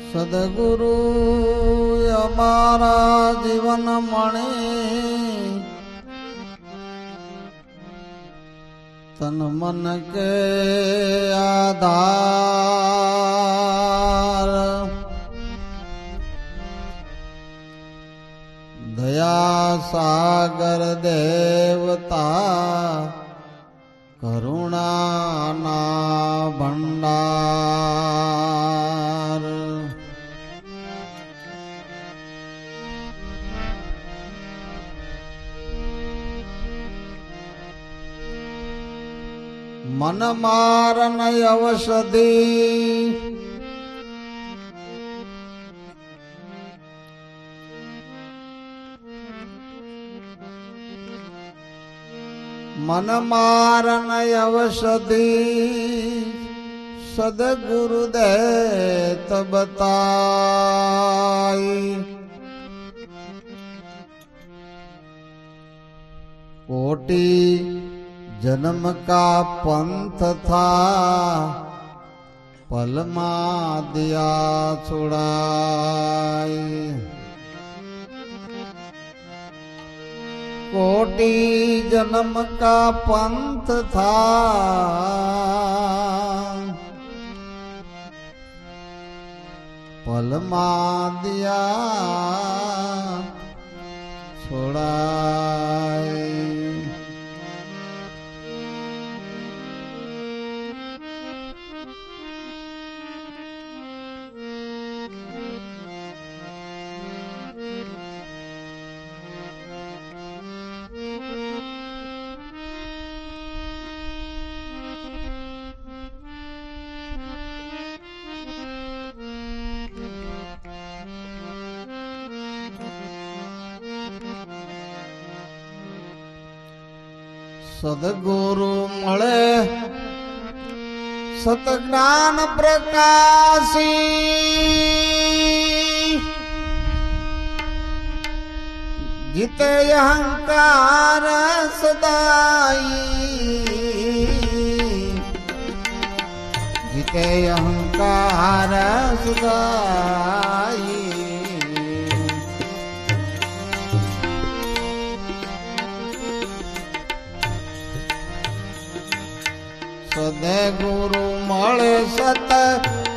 सदगुरु हमारा जीवन मणि, तन मन के आधार, दया सागर देवता, करुणा ना भंडार। मन मारन औषधि, मन मारन औषधि, सदगुरु देत बताई। कोटि जन्म का पंथ था, पल मां दिया छुड़ाई। कोटि जन्म का पंथ था, पल मां दिया छुड़ाई। सदगुरु मळे सतज्ञान प्रकाशी, जिते अहंकार सदाई, जिते अहंकार सदाई। सदगुरु मळे सत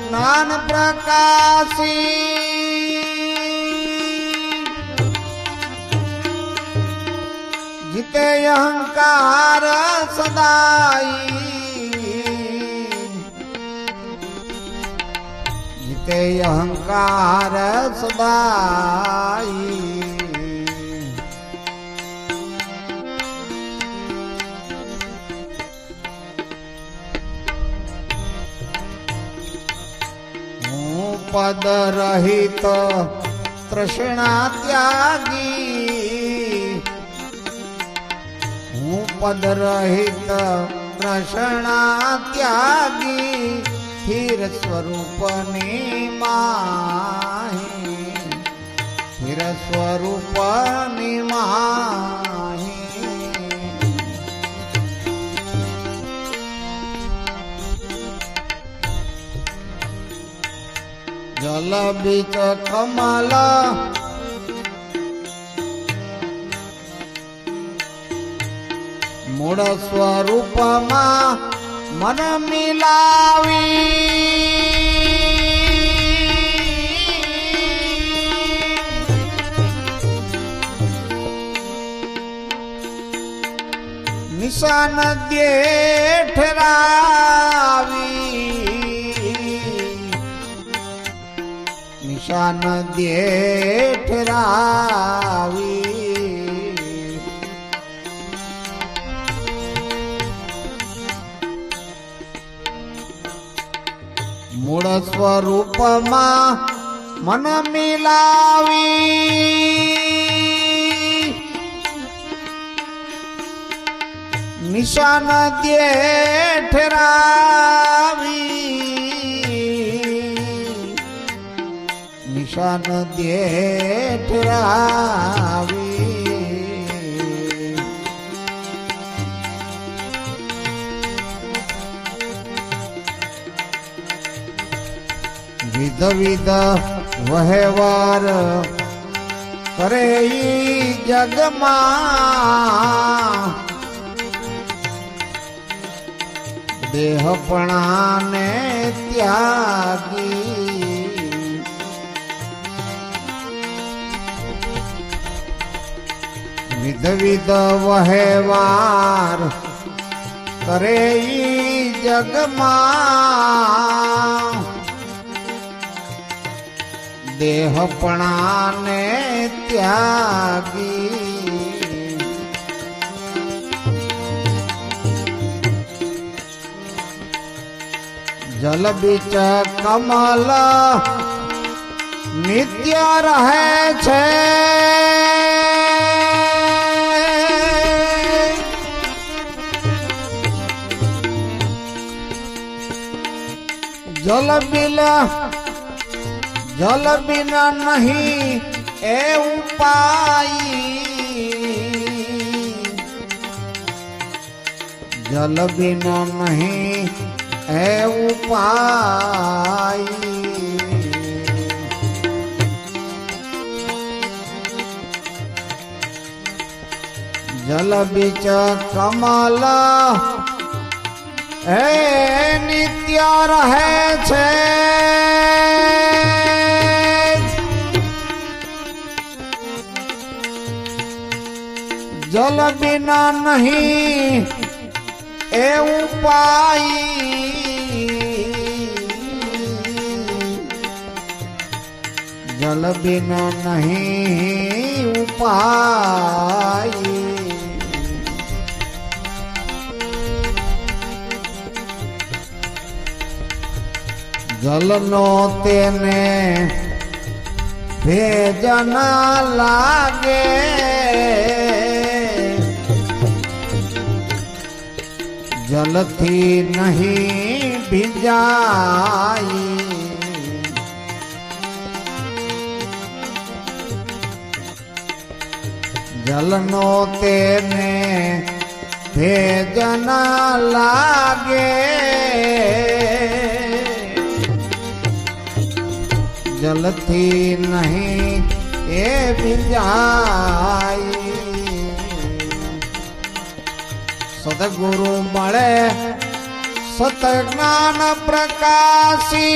ज्ञान प्रकाशी, जिते अहंकार सदाई, जिते अहंकार सदाई। पद रहित तृष्णा त्यागी, हूँ पद रहित तृष्णा त्यागी, स्थिर स्वरूप निमाहि, स्थिर स्वरूप निमाहि। जल बीच कमल, मूळ स्वरूप मा मन मिलावी। निशान दे ठरावी, निशान दे ठरावी। मूळ स्वरूप मा मन मिलावी। निशान दे ठरावी, निशान दे ठरावी। વિધ વિધ વહેવાર કરે ઈ જગમાં દેહપણાને ત્યાગી વિધ વિધ વહેવાર કરે ઈ જગમાં દેહપણાને ત્યાગી જલ બીચ કમલ નિત્ય રહે છે जल बिना नहीं ए उपाई जल बिना नहीं ए उपाई जल बीच कमल ए नित्य रहे छे जल बिना नहीं ए उपाय जल बिना नहीं उपाय जल नो तेने भेजन लागे जल थी नहीं भिजाई जल नो तेने भेजन लागे जल थी नहीं ए भिजाई सतगुरु मळे सत ज्ञान प्रकाशी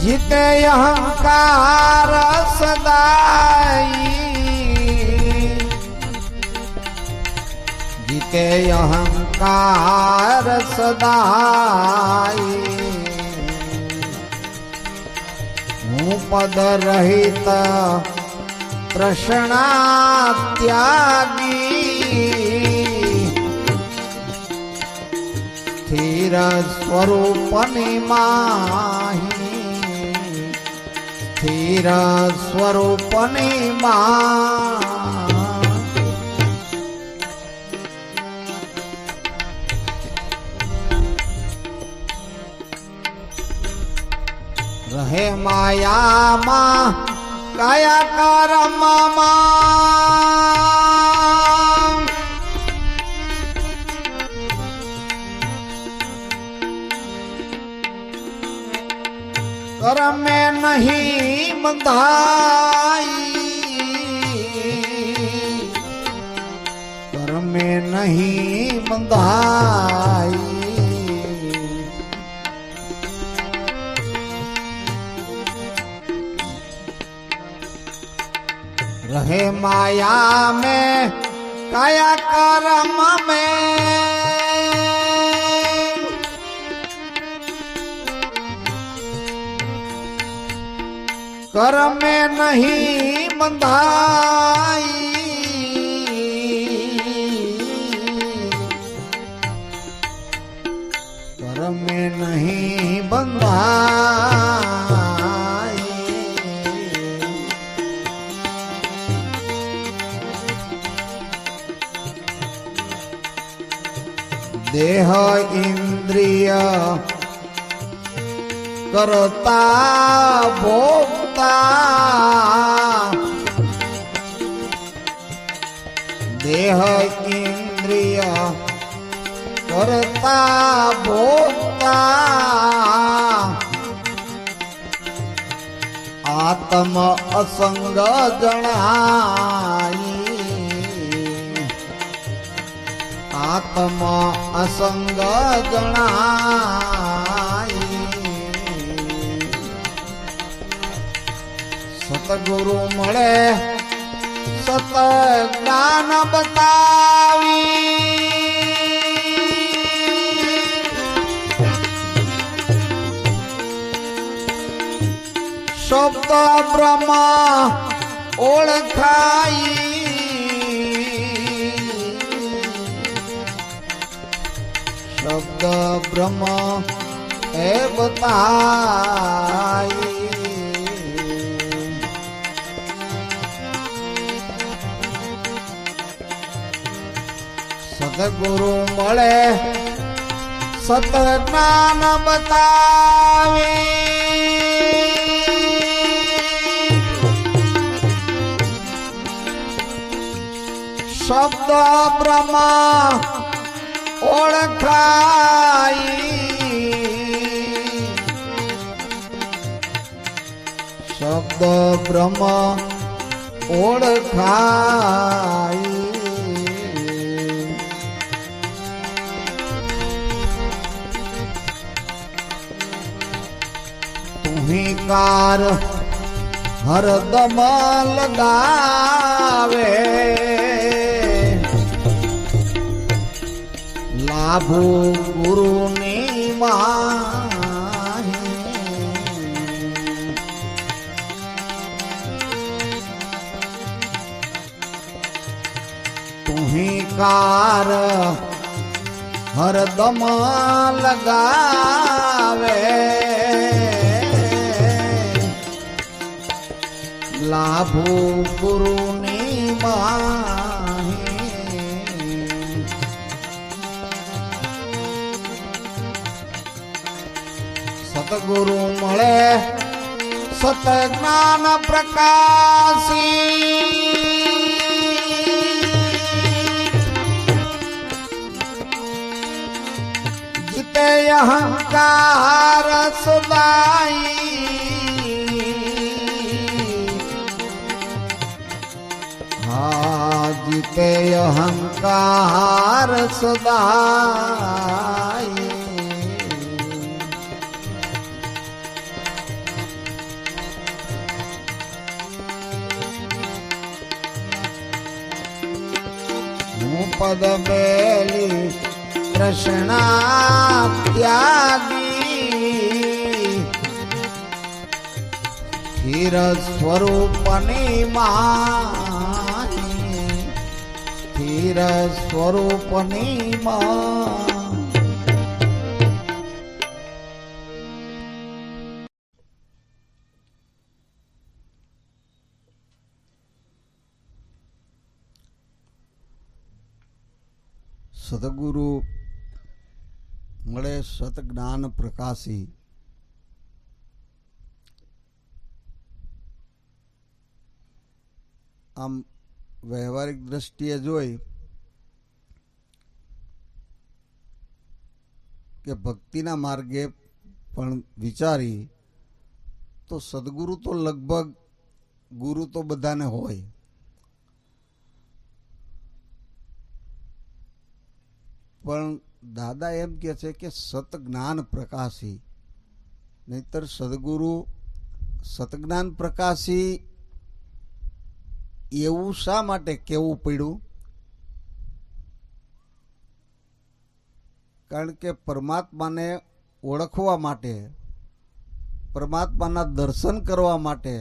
जीते अहंकार सदाई जीते अहंकार सदाई हूँ पद रहित तृष्णा त्यागी स्थिर स्वरूप निमाही स्थिर स्वरूप निमाही रहे माया माँ काया कर्म कर्म में नहीं बंधाई कर्म में नहीं बंधाई रहे माया में काया कर्म में कर्म में नहीं बंधाई कर्म में नहीं बंधाई देह इंद्रिय करता भोक्ता देह इंद्रिय કરતા ભોગતા આત્મ અસંગ જણાઈ આત્મ અસંગ જણાઈ સતગુરુ મળે સત જ્ઞાન બતાવી શબ્દ બ્રહ્મ ઓળખાઈ શબ્દ બ્રહ્મ એ બતાઈ સદગુરુ મળે સત જ્ઞાન બતાવી શબ્દ બ્રહ્મ ઓળખાઈ શબ્દ બ્રહ્મ ઓળખાઈ તુહિકાર હરદમ લગાવે લાભો ગુરુની માહી તુહિકાર હરદમ લગાવે લાભો ગુરુની માહી સતગુરુ મળે સત જ્ઞાન પ્રકાશી જીતે અહંકાર સદાઈ જીતે અહંકાર સદાઈ હું પદ બેલી તૃષ્ણા ત્યાગી સ્થિર સ્વરૂપની માં સ્થિર સ્વરૂપની માં સદગુરુ મળે સત જ્ઞાન પ્રકાશી આમ વ્યવહારિક દ્રષ્ટિએ જોઈ કે ભક્તિના માર્ગે પણ વિચારી તો સદગુરુ તો લગભગ ગુરુ તો બધાને હોય, પણ દાદા એમ કે છે કે સત જ્ઞાન પ્રકાશી, નહીતર સદગુરુ સતજ્ઞાન પ્રકાશી એવું શા માટે કહેવું પડ્યું? કારણ કે પરમાત્માને ઓળખવા માટે, પરમાત્માના દર્શન કરવા માટે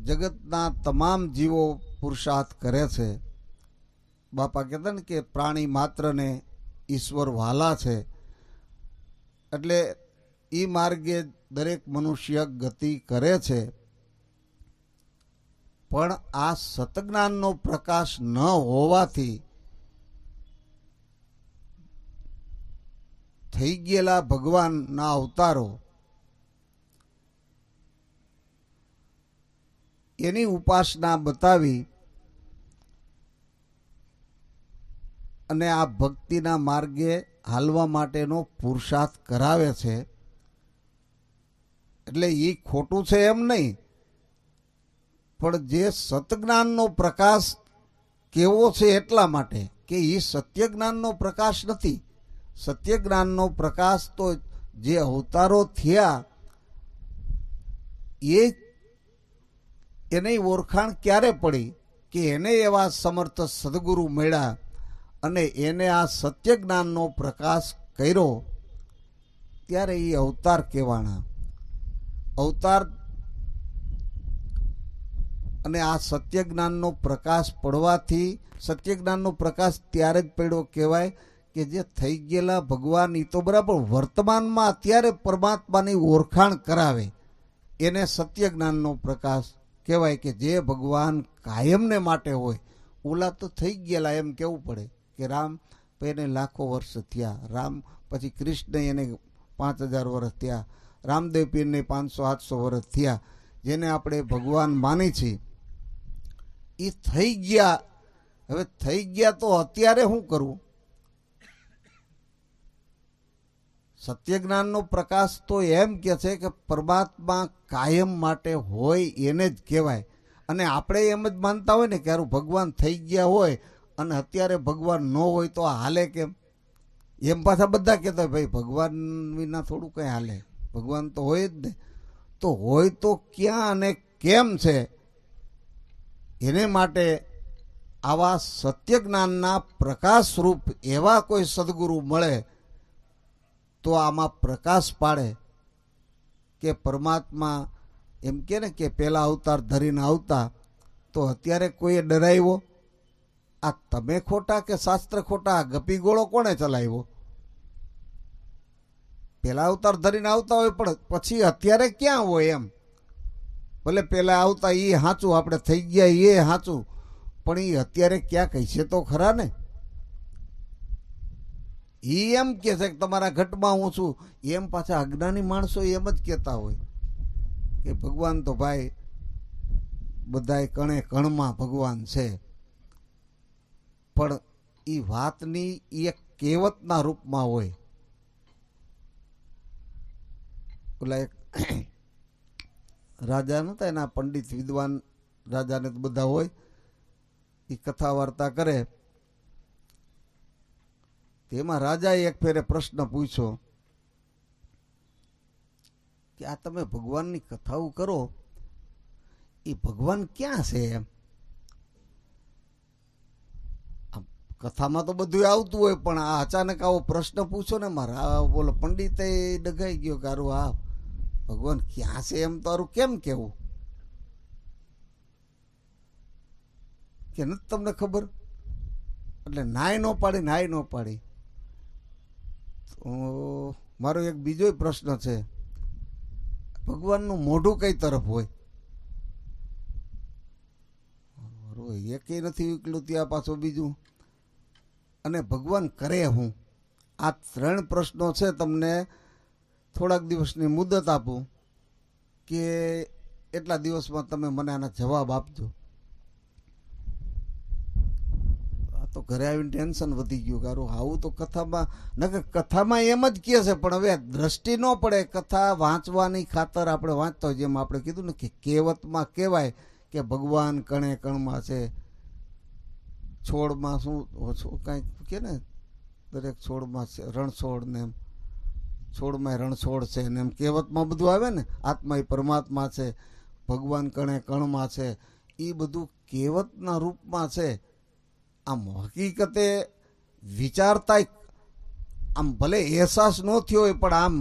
જગતના તમામ જીવો પુરુષાર્થ કરે છે. બાપા કહેતા ને કે પ્રાણી માત્રને ઈશ્વર વહાલા છે, એટલે એ માર્ગે દરેક મનુષ્ય ગતિ કરે છે. પણ આ સતજ્ઞાનનો પ્રકાશ ન હોવાથી થઈ ગયેલા ભગવાનના અવતારો એની ઉપાસના બતાવી અને આ ભક્તિના માર્ગે હાલવા માટેનો પુરુષાર્થ કરાવે છે. એટલે એ ખોટું છે એમ નહીં, પણ જે સતજ્ઞાનનો પ્રકાશ કેવો છે એટલા માટે કે એ સત્ય જ્ઞાનનો પ્રકાશ નથી. સત્ય જ્ઞાનનો પ્રકાશ તો જે અવતારો થયા એની ઓળખાણ ક્યારે પડી કે એને એવા સમર્થ સદગુરુ મળ્યા અને એને આ સત્ય જ્ઞાનનો પ્રકાશ કર્યો, ત્યારે એ અવતાર કહેવાના. અવતાર અને આ સત્ય જ્ઞાનનો પ્રકાશ પડવાથી, સત્ય જ્ઞાનનો પ્રકાશ ત્યારે જ પડ્યો કહેવાય કે જે થઈ ગયેલા ભગવાન એ તો બરાબર વર્તમાનમાં અત્યારે પરમાત્માની ઓળખાણ કરાવે, એને સત્ય જ્ઞાનનો પ્રકાશ કહેવાય. કે જે ભગવાન કાયમને માટે હોય. ઓલા તો થઈ ગયેલા એમ કહેવું પડે કે રામ એને લાખો વર્ષ થયા, રામ પછી કૃષ્ણ એને 5000 વર્ષ થયા, રામદેવ પીરને 500-700 વર્ષ થયા, જેને આપણે ભગવાન માની છીએ એ થઈ ગયા. હવે થઈ ગયા તો અત્યારે શું કરવું? સત્ય જ્ઞાનનો પ્રકાશ તો એમ કે છે કે પરમાત્મા કાયમ માટે હોય એને જ કહેવાય. અને આપણે એમ જ માનતા હોય ને કે હારું ભગવાન થઈ ગયા હોય અને અત્યારે ભગવાન ન હોય તો હાલે કેમ? એમ પાછા બધા કહેતા હોય ભાઈ ભગવાન વિના થોડું કંઈ હાલે, ભગવાન તો હોય જ ને. તો હોય તો ક્યાં અને કેમ છે? એને માટે આવા સત્ય જ્ઞાનના પ્રકાશ રૂપ એવા કોઈ સદગુરુ મળે તો આમાં પ્રકાશ પાડે કે પરમાત્મા એમ કે ને કે પહેલા અવતાર ધરીને આવતા, તો અત્યારે કોઈએ ડરાવ્યો? આ તમે ખોટા કે શાસ્ત્ર ખોટા? ગપી ગોળો કોણે ચલાવ્યો? પહેલા અવતાર ધરીને આવતા હોય પણ પછી અત્યારે ક્યાં હોય એમ? ભલે પહેલા આવતા એ સાચું, આપણે થઈ ગયા એ સાચું, પણ એ અત્યારે ક્યાં કહેશે તો ખરા ને. એ એમ કે છે કે તમારા ઘટમાં હું છું, એમ પાછા અજ્ઞાની માણસો એમ જ કહેતા હોય કે ભગવાન તો ભાઈ બધાય કણે કણમાં ભગવાન છે. પણ એ વાતની એક કહેવતના રૂપમાં હોય. ઓલા એક રાજા નતા, એના પંડિત વિદ્વાન રાજાને તો બધા હોય, એ કથા વાર્તા કરે. તેમાં રાજાએ એક ફેરે પ્રશ્ન પૂછ્યો કે આ તમે ભગવાનની કથાઓ કરો, એ ભગવાન ક્યાં છે એમ? કથામાં તો બધું આવતું હોય પણ આ અચાનક આવો પ્રશ્ન પૂછો ને મારા બોલો પંડિતે ડગાઈ ગયો કે હારું આ ભગવાન ક્યાં છે એમ તો હારું કેમ કેવું? કે નથી તમને ખબર? એટલે નાય નો પાડી. તો મારો એક બીજો પ્રશ્ન છે, ભગવાનનું મોઢું કઈ તરફ હોય? એકેય નથી ઉકલું ત્યાં પાછું બીજું. અને ભગવાન કરે હું? આ 3 પ્રશ્નો છે. તમને થોડાક દિવસની મુદત આપું કે એટલા દિવસમાં તમે મને આના જવાબ આપજો. આ તો ઘરે આવીને ટેન્શન વધી ગયું. કારું આવું તો કથામાં નકર કથામાં એમ જ કહે છે, પણ હવે દ્રષ્ટિ ન પડે. કથા વાંચવાની ખાતર આપણે વાંચતા હોય, જેમ આપણે કીધું ને કે કહેવતમાં કહેવાય કે ભગવાન કણે કણમાં છે. છોડમાં શું કાંઈક કે ને દરેક છોડમાં છે રણછોડ ને એમ, છોડમાં રણછોડ છે ને એમ કહેવતમાં બધું આવે ને. આત્મા એ પરમાત્મા છે, ભગવાન કણે કણમાં છે, એ બધું કહેવતના રૂપમાં છે. આમ હકીકતે વિચારતા આમ ભલે અહેસાસ ન થયો હોય પણ આમ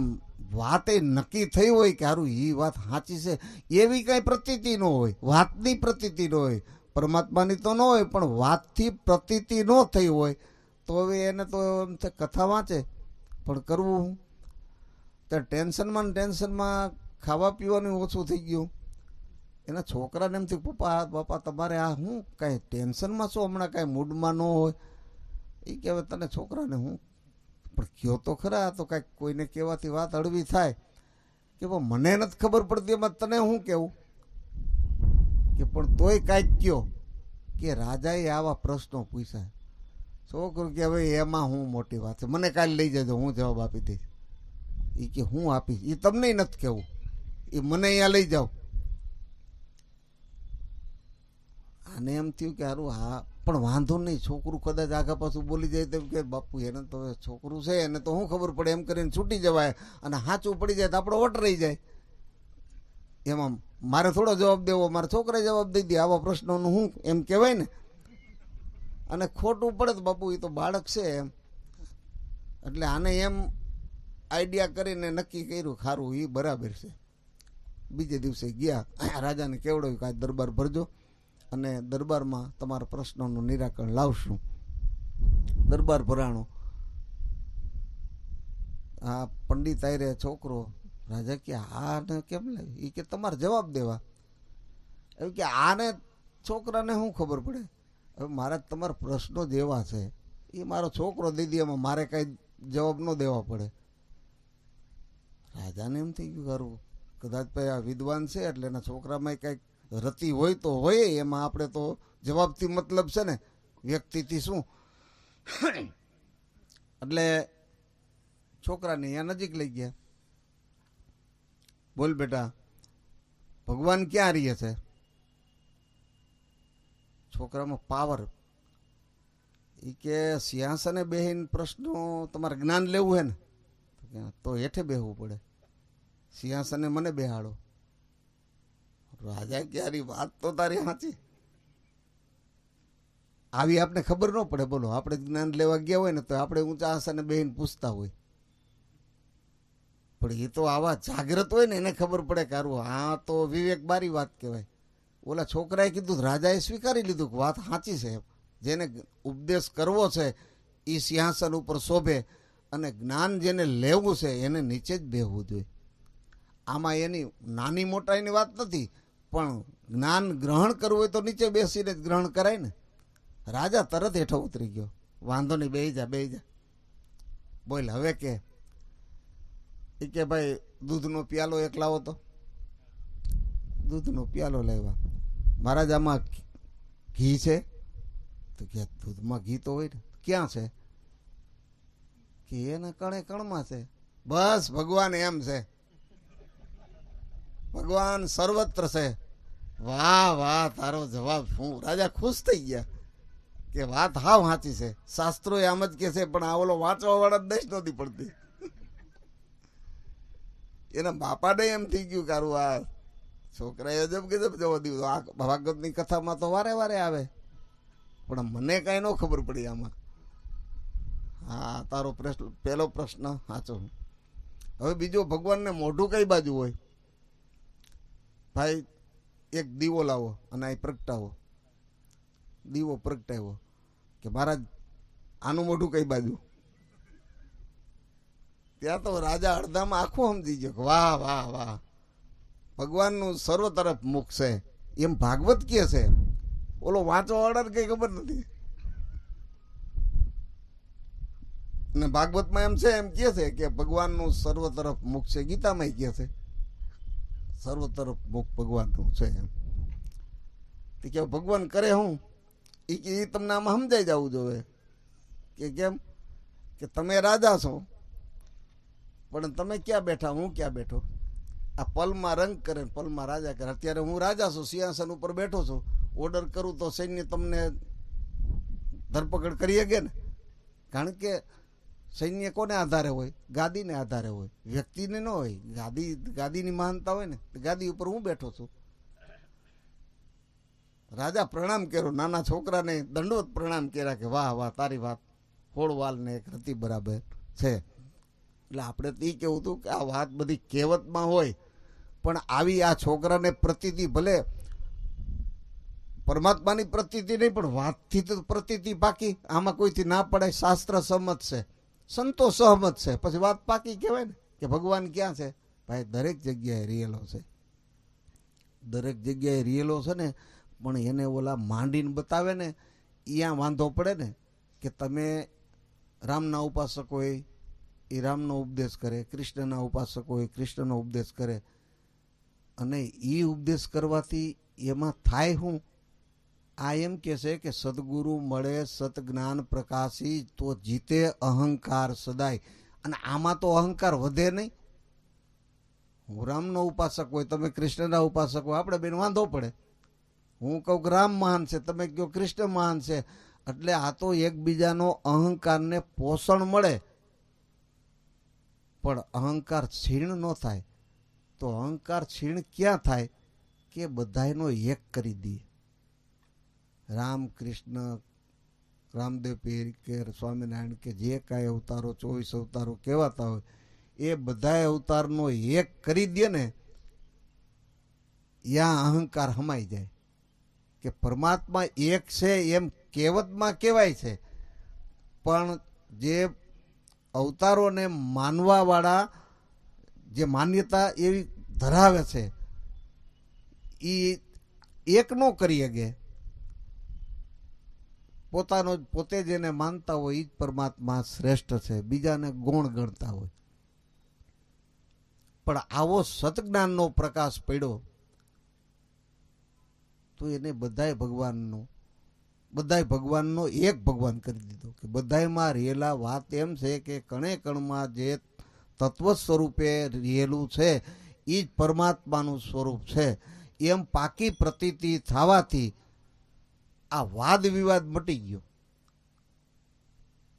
વાતે નક્કી થઈ હોય કે હારું એ વાત સાચી છે એવી કાંઈ પ્રતીતિ ન હોય, વાતની પ્રતીતિ ન હોય. પરમાત્માની તો ન હોય પણ વાતથી પ્રતીતિ ન થઈ હોય તો હવે એને તો એમ છે કથા વાંચે પણ કરવું હું? ત્યાં ટેન્શનમાં ખાવા પીવાનું ઓછું થઈ ગયું. એના છોકરાને એમ થયું પપ્પા તમારે આ હું કાંઈ ટેન્શનમાં છો હમણાં, કાંઈ મૂડમાં ન હોય. એ કહેવાય તને છોકરાને હું પણ કયો તો ખરા, તો કાંઈક કોઈને કહેવાથી વાત હળવી થાય કે મને નથી ખબર પડતી એમાં તને હું કહેવું કે પણ તોય કાંઈક કયો કે રાજાએ આવા પ્રશ્નો પૂછ્યા. છોકરું કે ભાઈ એમાં હું મોટી વાત છે, મને કાલે લઈ જજો, હું જવાબ આપી દઈશ. એ કે હું આપીશ, એ તમને નથી કહેવું, એ મને અહીંયા લઈ જાઓ. આને એમ થયું કે સારું, હા પણ વાંધો નહીં, છોકરું કદાચ આગા પાછું બોલી જાય તેમ કે બાપુ એને તો છોકરું છે, એને તો શું ખબર પડે, એમ કરીને છૂટી જવાય, અને સાચું પડી જાય તો આપણો વટ રહી જાય. એમાં મારે થોડો જવાબ દેવો, મારા છોકરાએ જવાબ દઈ દે, આવા પ્રશ્નોનું હું એમ કહેવાય ને. અને ખોટું પડે તો બાપુ એ તો બાળક છે એમ. એટલે આને એમ આઈડિયા કરીને નક્કી કર્યું, ખારું એ બરાબર છે. બીજે દિવસે ગયા, રાજાને કેવડાવ્યું કે આ દરબાર ભરજો અને દરબારમાં તમારા પ્રશ્નોનું નિરાકરણ લાવશું. દરબાર ભરાણો. આ પંડિત આયરે છોકરો, રાજા કે આને કેમ લાવી? એ કે તમારે જવાબ દેવા. એવું કે આને છોકરાને શું ખબર પડે? હવે મારા તમારા પ્રશ્નો જેવા છે, એ મારો છોકરો દીદી, એમાં મારે કાંઈ જવાબ ન દેવા પડે. રાજાને એમ થઈ ગયું, ખરું કદાચ ભાઈ આ વિદ્વાન છે એટલે એના છોકરામાં કંઈક રતિ હોય તો હોય, એમાં આપણે તો જવાબથી મતલબ છે ને, વ્યક્તિથી શું. એટલે છોકરાને અહીંયા નજીક લઈ ગયા. બોલ બેટા, ભગવાન ક્યાં રહીએ છે? છોકરામાં પાવર. એ કે સિંહાસને બેહીને પ્રશ્નો તમારે જ્ઞાન લેવું હે ને તો હેઠે બેહવું પડે, સિંહાસને મને બેહાડો. રાજા કે આરી વાત તો તારી સાચી, આવી આપણે ખબર ન પડે. બોલો, આપણે જ્ઞાન લેવા ગયા હોય ને તો આપણે ઊંચા આસને બેહીને પૂછતા હોય, પણ એ તો આવા જાગ્રત હોય ને એને ખબર પડે કે હારું આ તો વિવેક બારી વાત કહેવાય. ઓલા છોકરાએ કીધું, રાજાએ સ્વીકારી લીધું કે વાત સાચી છે. જેને ઉપદેશ કરવો છે એ સિંહાસન ઉપર શોભે, અને જ્ઞાન જેને લેવું છે એને નીચે જ બેહવું જોઈએ. આમાં એની નાની મોટાઈની વાત નથી, પણ જ્ઞાન ગ્રહણ કરવું હોય તો નીચે બેસીને જ ગ્રહણ કરાય ને. રાજા તરત હેઠો ઉતરી ગયો, વાંધો નહીં, બેહી જા બેહી જા. બોલ હવે કે ભાઈ દૂધનો પ્યાલો એક લાવો તો. દૂધનો પ્યાલો લાવ્યા. મહારાજ આમાં ઘી છે? તો કે દૂધમાં ઘી તો હોય ને. ક્યાં છે? કે એના કણે કણમાં છે. બસ ભગવાન એમ છે, ભગવાન સર્વત્ર છે. વાહ વાહ, તારો જવાબ શું! રાજા ખુશ થઈ ગયા કે વાત હાવ સાચી છે, શાસ્ત્રો આમ જ કે છે, પણ આ ઓલો વાંચવા વાળા દેશ નહોતી પડતી. એના બાપાને એમ થઈ ગયું કે આ છોકરાએ અજબ ગજબ જવા દીધું. આ ભાગવતની કથામાં તો વારે વારે આવે, પણ મને કાંઈ ન ખબર પડી આમાં. હા, તારો પ્રશ્ન, પહેલો પ્રશ્ન સાચો. હવે બીજો, ભગવાનને મોઢું કઈ બાજુ હોય? ભાઈ એક દીવો લાવો અને અહીં પ્રગટાવો. દીવો પ્રગટાવ્યો કે મહારાજ આનું મોઢું કઈ બાજુ? ત્યાં તો રાજા અડધામાં આખું સમજી ગયો કે વાહ વાહ વાહ, ભગવાનનું સર્વ તરફ મુખ છે. એમ ભાગવત કે છે, ઓલો વાંચવા વાળાને કઈ ખબર નથી. અને ભાગવતમાં એમ છે, એમ કે છે કે ભગવાનનું સર્વ તરફ મુખ છે. ગીતામાં કે છે સર્વ તરફ મુખ ભગવાનનું છે. એમ કે ભગવાન કરે હું એ તમને આમાં સમજાઈ જવું જોઈએ કે કેમ કે તમે રાજા છો, પણ તમે ક્યાં બેઠા, હું ક્યાં બેઠો? આ પલમાં રંગ કરે, પલમાં રાજા કરે. અત્યારે હું રાજા છું, સિંહાસન ઉપર બેઠો છું, ઓર્ડર કરું તો સૈન્ય તમને ધરપકડ કરી શકે ને. કારણ કે સૈન્ય કોને આધારે હોય? ગાદીને આધારે હોય, વ્યક્તિને ન હોય. ગાદીની મહાનતા હોય ને, ગાદી ઉપર હું બેઠો છું. રાજા પ્રણામ કર્યો, નાના છોકરાને દંડવત પ્રણામ કર્યા કે વાહ વાહ, તારી વાત હોળવાલ ને એક રતી બરાબર છે. એટલે આપણે તો એ કેવું હતું કે આ વાત બધી કહેવતમાં હોય, પણ આવી આ છોકરાને પ્રતીતિ, ભલે પરમાત્માની પ્રતીતિ નહીં, પણ વાતથી તો પ્રતીતિ પાકી. આમાં કોઈથી ના પડાય, શાસ્ત્ર સહમત છે, સંતો સહમત છે, પછી વાત પાકી કહેવાય ને. કે ભગવાન ક્યાં છે? ભાઈ દરેક જગ્યાએ રિયેલો છે, દરેક જગ્યાએ રિયેલો છે ને. પણ એને ઓલા માંડીને બતાવે ને, અહીંયા વાંધો પડે ને. કે તમે રામના ઉપાસક હોય એ રામનો ઉપદેશ કરે, કૃષ્ણના ઉપાસક હોય કૃષ્ણનો ઉપદેશ કરે, અને એ ઉપદેશ કરવાથી એમાં થાય શું? આ એમ કે છે કે સદગુરુ મળે સતજ્ઞાન પ્રકાશી તો જીતે અહંકાર સદાય. અને આમાં તો અહંકાર વધે નહીં. હું રામનો ઉપાસક હોય, તમે કૃષ્ણના ઉપાસક હોય, આપણે બેન વાંધો પડે. હું કહું કે રામ મહાન છે, તમે કહો કૃષ્ણ મહાન છે. એટલે આ તો એકબીજાનો અહંકારને પોષણ મળે, પણ અહંકાર છીણ ન થાય. તો અહંકાર છીણ ક્યાં થાય કે બધાયનો એક કરી દે. રામ કૃષ્ણ રામદેવ પીર કે સ્વામિનારાયણ કે જે કાંઈ અવતારો 24 અવતારો કહેવાતા હોય એ બધા અવતારનો એક કરી દે ને, યા અહંકાર હમાઈ જાય. કે પરમાત્મા એક છે એમ કહેવતમાં કહેવાય છે, પણ જે અવતારોને માનવાવાળા જે માન્યતા એવી ધરાવે છે એ એક નો કરી શકે. પોતે જેને માનતા હોય એ જ પરમાત્મા શ્રેષ્ઠ છે, બીજાને ગૌણ ગણતા હોય. પણ આવો સતજ્ઞાનનો પ્રકાશ પડ્યો તો એને બધાય ભગવાનનો એક ભગવાન કરી દીધો. કે બધાયમાં રહેલા વાત એમ છે કે કણે કણમાં જે તત્વ સ્વરૂપે રહેલું છે એ જ પરમાત્માનું સ્વરૂપ છે. એમ પાકી પ્રતીતિ થવાથી આ વાદ વિવાદ મટી ગયો.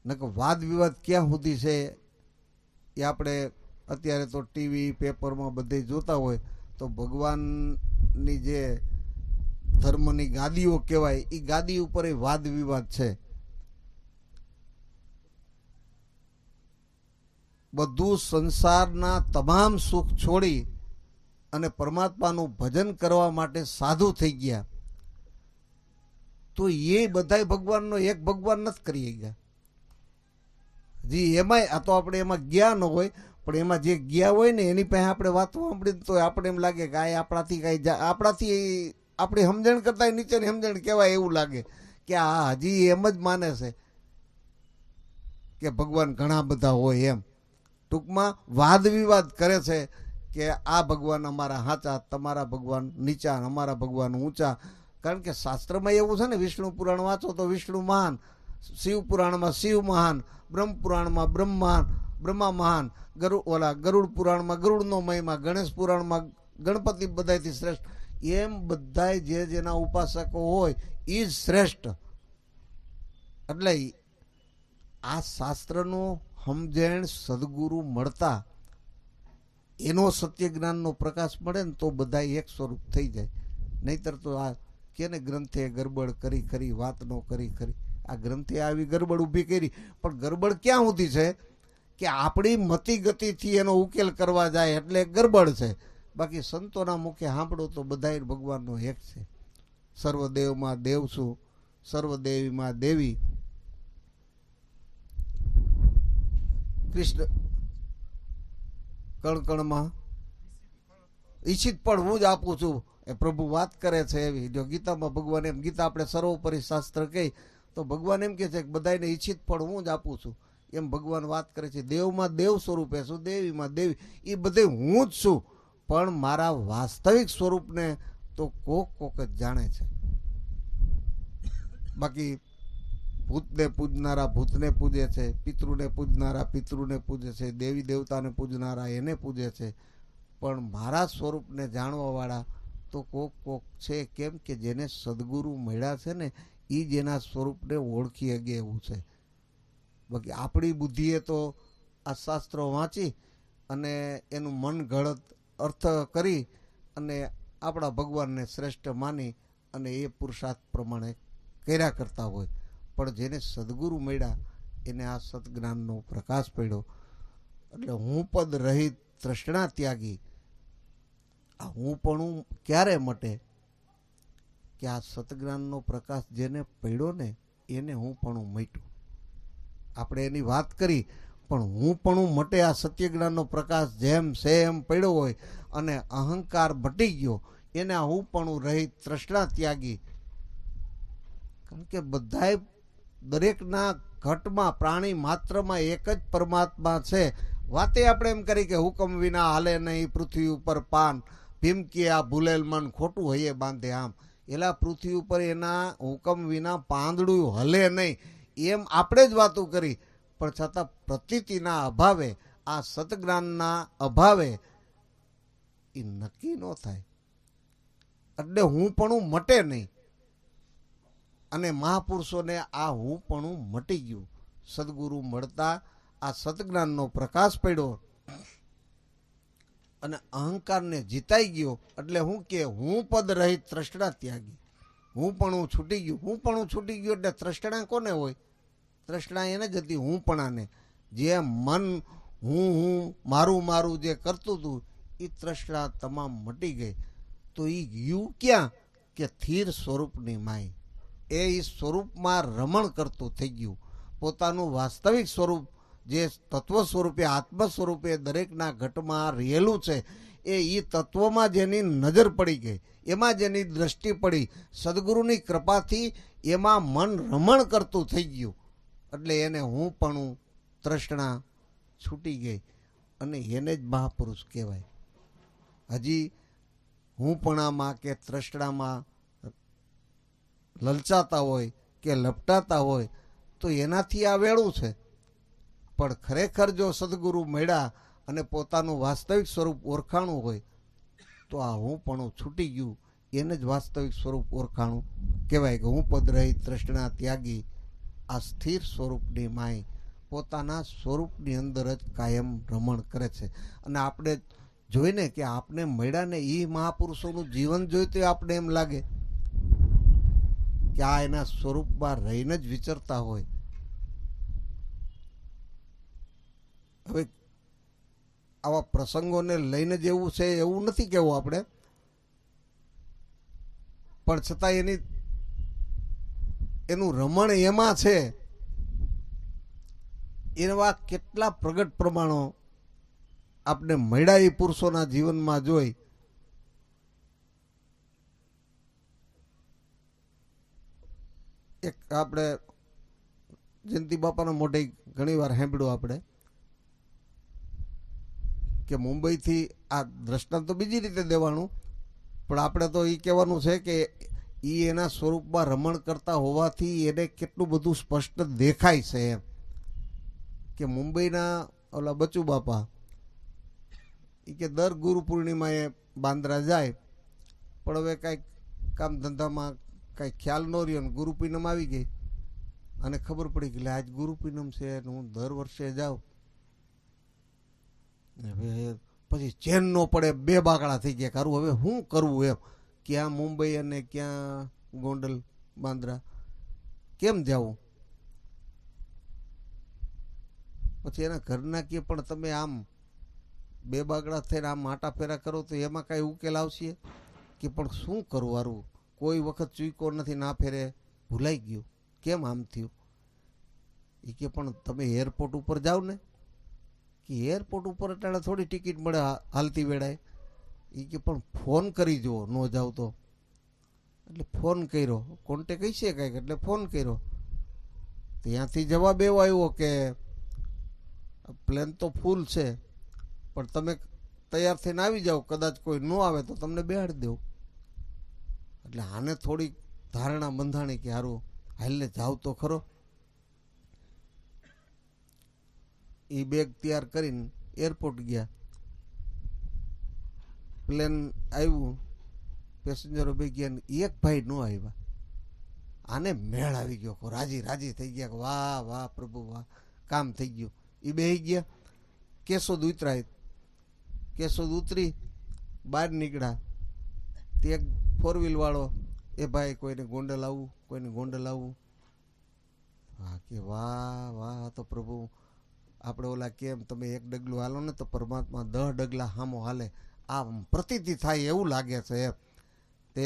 નકર વાદ વિવાદ ક્યાં સુધી છે એ આપણે અત્યારે તો ટીવી પેપરમાં બધે જોતા હોય તો ભગવાનની જે ધર્મની ગાદીઓ કહેવાય એ ગાદી ઉપર એ વાદ વિવાદ છે. બધું સંસારના તમામ સુખ છોડી અને પરમાત્માનું ભજન કરવા માટે સાધુ થઈ ગયા તો એ બધાય ભગવાનનો એક ભગવાન નથી કરી ગયા. જી એમાંય આ તો આપણે એમાં ગયા ન હોય, પણ એમાં જે ગયા હોય ને એની પાસે આપણે વાતો સાંભળી તો આપણે એમ લાગે કે આ આપણાથી આપણી સમજણ કરતા નીચેની સમજણ કહેવાય એવું લાગે કે આ હજી એમ જ માને છે કે ભગવાન ઘણા બધા હોય એમ. ટૂંકમાં વાદ વિવાદ કરે છે કે આ ભગવાન અમારા સાચા, તમારા ભગવાન નીચા, અમારા ભગવાન ઊંચા. કારણ કે શાસ્ત્રમાં એવું છે ને, વિષ્ણુ પુરાણ વાંચો તો વિષ્ણુ મહાન, શિવ પુરાણમાં શિવ મહાન, બ્રહ્મ પુરાણમાં બ્રહ્મા મહાન, ગરુડ પુરાણમાં ગરુડનો મહિમા, ગણેશ પુરાણમાં ગણપતિ બધાથી શ્રેષ્ઠ. એમ બધાય જે જેના ઉપાસકો હોય એ જ શ્રેષ્ઠ. એટલે આ શાસ્ત્રનું સમજણ સદગુરુ મળતા એનો સત્ય જ્ઞાનનો પ્રકાશ મળે ને તો બધા એક સ્વરૂપ થઈ જાય. નહીતર તો આ કેને ગ્રંથે ગરબડ કરી ખરી, વાત નો કરી ખરી. આ ગ્રંથે આવી ગરબડ ઊભી કરી, પણ ગરબડ ક્યાં સુધી છે કે આપણી મતિ ગતિથી એનો ઉકેલ કરવા જાય એટલે ગરબડ છે. બાકી સંતોના મુખે સાંભળો તો બધા ભગવાનનો એક છે. સર્વદેવમાં દેવ છું, સર્વદેવીમાં દેવી. કૃષ્ણ કણકણમાં ઈચ્છિત પણ હું જ આપું છું એ પ્રભુ વાત કરે છે એવી. જો ગીતામાં ભગવાન એમ, ગીતા આપણે સર્વોપરી શાસ્ત્ર કહી તો ભગવાન એમ કહે છે કે બધાને ઈચ્છિત પણ હું જ આપું છું. એમ ભગવાન વાત કરે છે. દેવમાં દેવ સ્વરૂપે છું, દેવીમાં દેવી, એ બધે હું જ છું. પણ મારા વાસ્તવિક સ્વરૂપને તો કોક જ જાણે છે. બાકી ભૂતને પૂજનારા ભૂતને પૂજે છે, પિતૃને પૂજનારા પિતૃને પૂજે છે, દેવી દેવતાને પૂજનારા એને પૂજે છે. પણ મારા સ્વરૂપને જાણવાવાળા તો કોક છે. કેમ કે જેને સદગુરુ મળ્યા છે ને એ જ એના સ્વરૂપને ઓળખી શકે એવું છે. બાકી આપણી બુદ્ધિએ તો આ શાસ્ત્રો વાંચી અને એનું મન ઘડત અર્થ કરી અને આપણા ભગવાનને શ્રેષ્ઠ માની અને એ પુરુષાર્થ પ્રમાણે કર્યા કરતા હોય. પણ જેને સદગુરુ મળ્યા એને આ સતજ્ઞાનનો પ્રકાશ પડ્યો. એટલે હું પદ રહિત તૃષ્ણા ત્યાગી. આ હું પણ ક્યારે મટે કે આ સતજ્ઞાનનો પ્રકાશ જેને પડ્યો ને એને હું પણ મટ્યું. આપણે એની વાત કરી, પણ હું પણ મટે આ સત્ય જ્ઞાનનો પ્રકાશ જેમ છે એમ પડ્યો હોય અને અહંકાર મટી ગયો એને હું પણ રહિત તૃષ્ણા ત્યાગી. કારણ કે બધાય દરેકના ઘટમાં પ્રાણી માત્રમાં એક જ પરમાત્મા છે. વાતે આપણે એમ કરી કે હુકમ વિના હાલે નહીં પૃથ્વી ઉપર પાન, ભીમકી આ ભૂલેલ મન ખોટું હૈયે બાંધે આમ. એલા પૃથ્વી ઉપર એના હુકમ વિના પાંદડું હલે નહીં એમ આપણે જ વાતો કરી, પણ છતાં પ્રતીતિના અભાવે, આ સતજ્ઞાનના અભાવે એ નક્કી ન થાય. એટલે હું પણ મટે નહીં. અને મહાપુરુષોને આ હું પણ મટી ગયું. સદગુરુ મળતા આ સતજ્ઞાનનો પ્રકાશ પડ્યો અને અહંકારને જીતાઈ ગયો. એટલે હું કે હું પદ રહિત ત્રષ્ટા ત્યાગી. હું પણ છૂટી ગયું. હું પણ છૂટી ગયું એટલે ત્રષ્ટા કોને હોય? ત્રષ્ટા એને જ હતી હુંપણાને. જે મન હું મારું મારું જે કરતું હતું એ ત્રષ્ટા તમામ મટી ગઈ. તો એ ગયું ક્યાં? કે સ્થિર સ્વરૂપની માય. એ સ્વરૂપમાં રમણ કરતું થઈ ગયું. પોતાનું વાસ્તવિક સ્વરૂપ જે તત્વ સ્વરૂપે આત્મ સ્વરૂપે દરેકના ઘટમાં રહેલું છે એ તત્વમાં જેની નજર પડી ગઈ, એમાં જેની દ્રષ્ટિ પડી, સદગુરુની કૃપાથી એમાં મન રમણ કરતું થઈ ગયું. એટલે એને હું પણ તૃષ્ણા છૂટી ગઈ અને એને જ મહાપુરુષ કહેવાય. હજી હુંપણામાં કે તૃષ્ણામાં લલચાતા હોય કે લપટાતા હોય તો એનાથી આ વેળું છે. પણ ખરેખર જો સદગુરુ મળ્યા અને પોતાનું વાસ્તવિક સ્વરૂપ ઓળખાણું હોય તો આ હું પણ છૂટી ગયું એને જ વાસ્તવિક સ્વરૂપ ઓળખાણું કહેવાય. કે હું પદ રહિત તૃષ્ણા ત્યાગી આ સ્થિર સ્વરૂપની માય પોતાના સ્વરૂપની અંદર જ કાયમ રમણ કરે છે. અને આપણે જોઈને કે આપણે મળ્યા ને એ મહાપુરુષોનું જીવન જોઈ તો આપણે એમ લાગે કે આ એના સ્વરૂપમાં રહીને જ વિચરતા હોય. હવે આવા પ્રસંગોને લઈને જ એવું છે એવું નથી કહેવું આપણે, પણ છતાં એનું રમણ એમાં છે. એવા કેટલા પ્રગટ પ્રમાણો આપણે મળ્યા એ પુરુષોના જીવનમાં જોઈ. એક આપણે જયંતિ બાપાના મોઢે ઘણી વાર સાંભળ્યું આપણે કે મુંબઈથી આ દ્રષ્ટાંત તો બીજી રીતે દેવાનું, પણ આપણે તો એ કહેવાનું છે કે એ એના સ્વરૂપમાં રમણ કરતા હોવાથી એને કેટલું બધું સ્પષ્ટ દેખાય છે. એમ કે મુંબઈના ઓલા બચુ બાપા એ કે દર ગુરુ પૂર્ણિમાએ બાંદ્રા જાય, પણ હવે કાંઈક કામ ધંધામાં કાંઈ ખ્યાલ ન રહ્યો ને ગુરુ પૂનમ આવી ગઈ અને ખબર પડી કે આજ ગુરુ પૂનમ છે અને હું દર વર્ષે જાઉં. હવે પછી ચેન ન પડે, બે બાકડા થઈ ગયા. કારું હવે શું કરવું એમ, ક્યાં મુંબઈ અને ક્યાં ગોંડલ બાંદ્રા કેમ જવું? પછી એના ઘરના કે પણ તમે આમ બે બાગડા થઈને આમ આટા ફેરા કરો તો એમાં કાંઈ ઉકેલ આવશે? કે પણ શું કરવું વારું, કોઈ વખત ચૂક્યો નથી, ના ફેરે ભૂલાઈ ગયું, કેમ આમ થયું? એ કે પણ તમે એરપોર્ટ ઉપર જાઓ ને, કે એરપોર્ટ ઉપર અટાણે થોડી ટિકિટ મળે હાલતી વેળાએ. એ કે પણ ફોન કરી જુઓ ન જાવ તો. એટલે ફોન કર્યો, કોન્ટેક હશે કાંઈક, એટલે ફોન કર્યો. ત્યાંથી જવાબ એવો આવ્યો કે પ્લેન તો ફૂલ છે પણ તમે તૈયાર થઈને આવી જાઓ, કદાચ કોઈ ન આવે તો તમને બેહાડી દેવું. એટલે આને થોડીક ધારણા બંધાણી કે હારું હાલને જાવ તો ખરો. એ બેગ તૈયાર કરીને એરપોર્ટ ગયા. પ્લેન આવ્યું, પેસેન્જરો બે ગયા ને એક ભાઈ ન આવ્યા. આને મેળ આવી ગયો, રાજી રાજી થઈ ગયા, વાહ વાહ પ્રભુ વાહ, કામ થઈ ગયું. એ બે ગયા, કેશોદ ઉતરાય. કેશોદ ઉતરી બહાર નીકળ્યા તે એક ફોર વ્હીલ વાળો, એ ભાઈ કોઈને ગોંડલ આવું, કોઈને ગોંડલ આવું. હા કે વાહ વાહ, તો પ્રભુ આપણે ઓલા કેમ તમે એક ડગલું હાલો ને તો પરમાત્મા 10 ડગલા સામો હાલે, આ પ્રતીતિ થાય એવું લાગે છે એમ. તે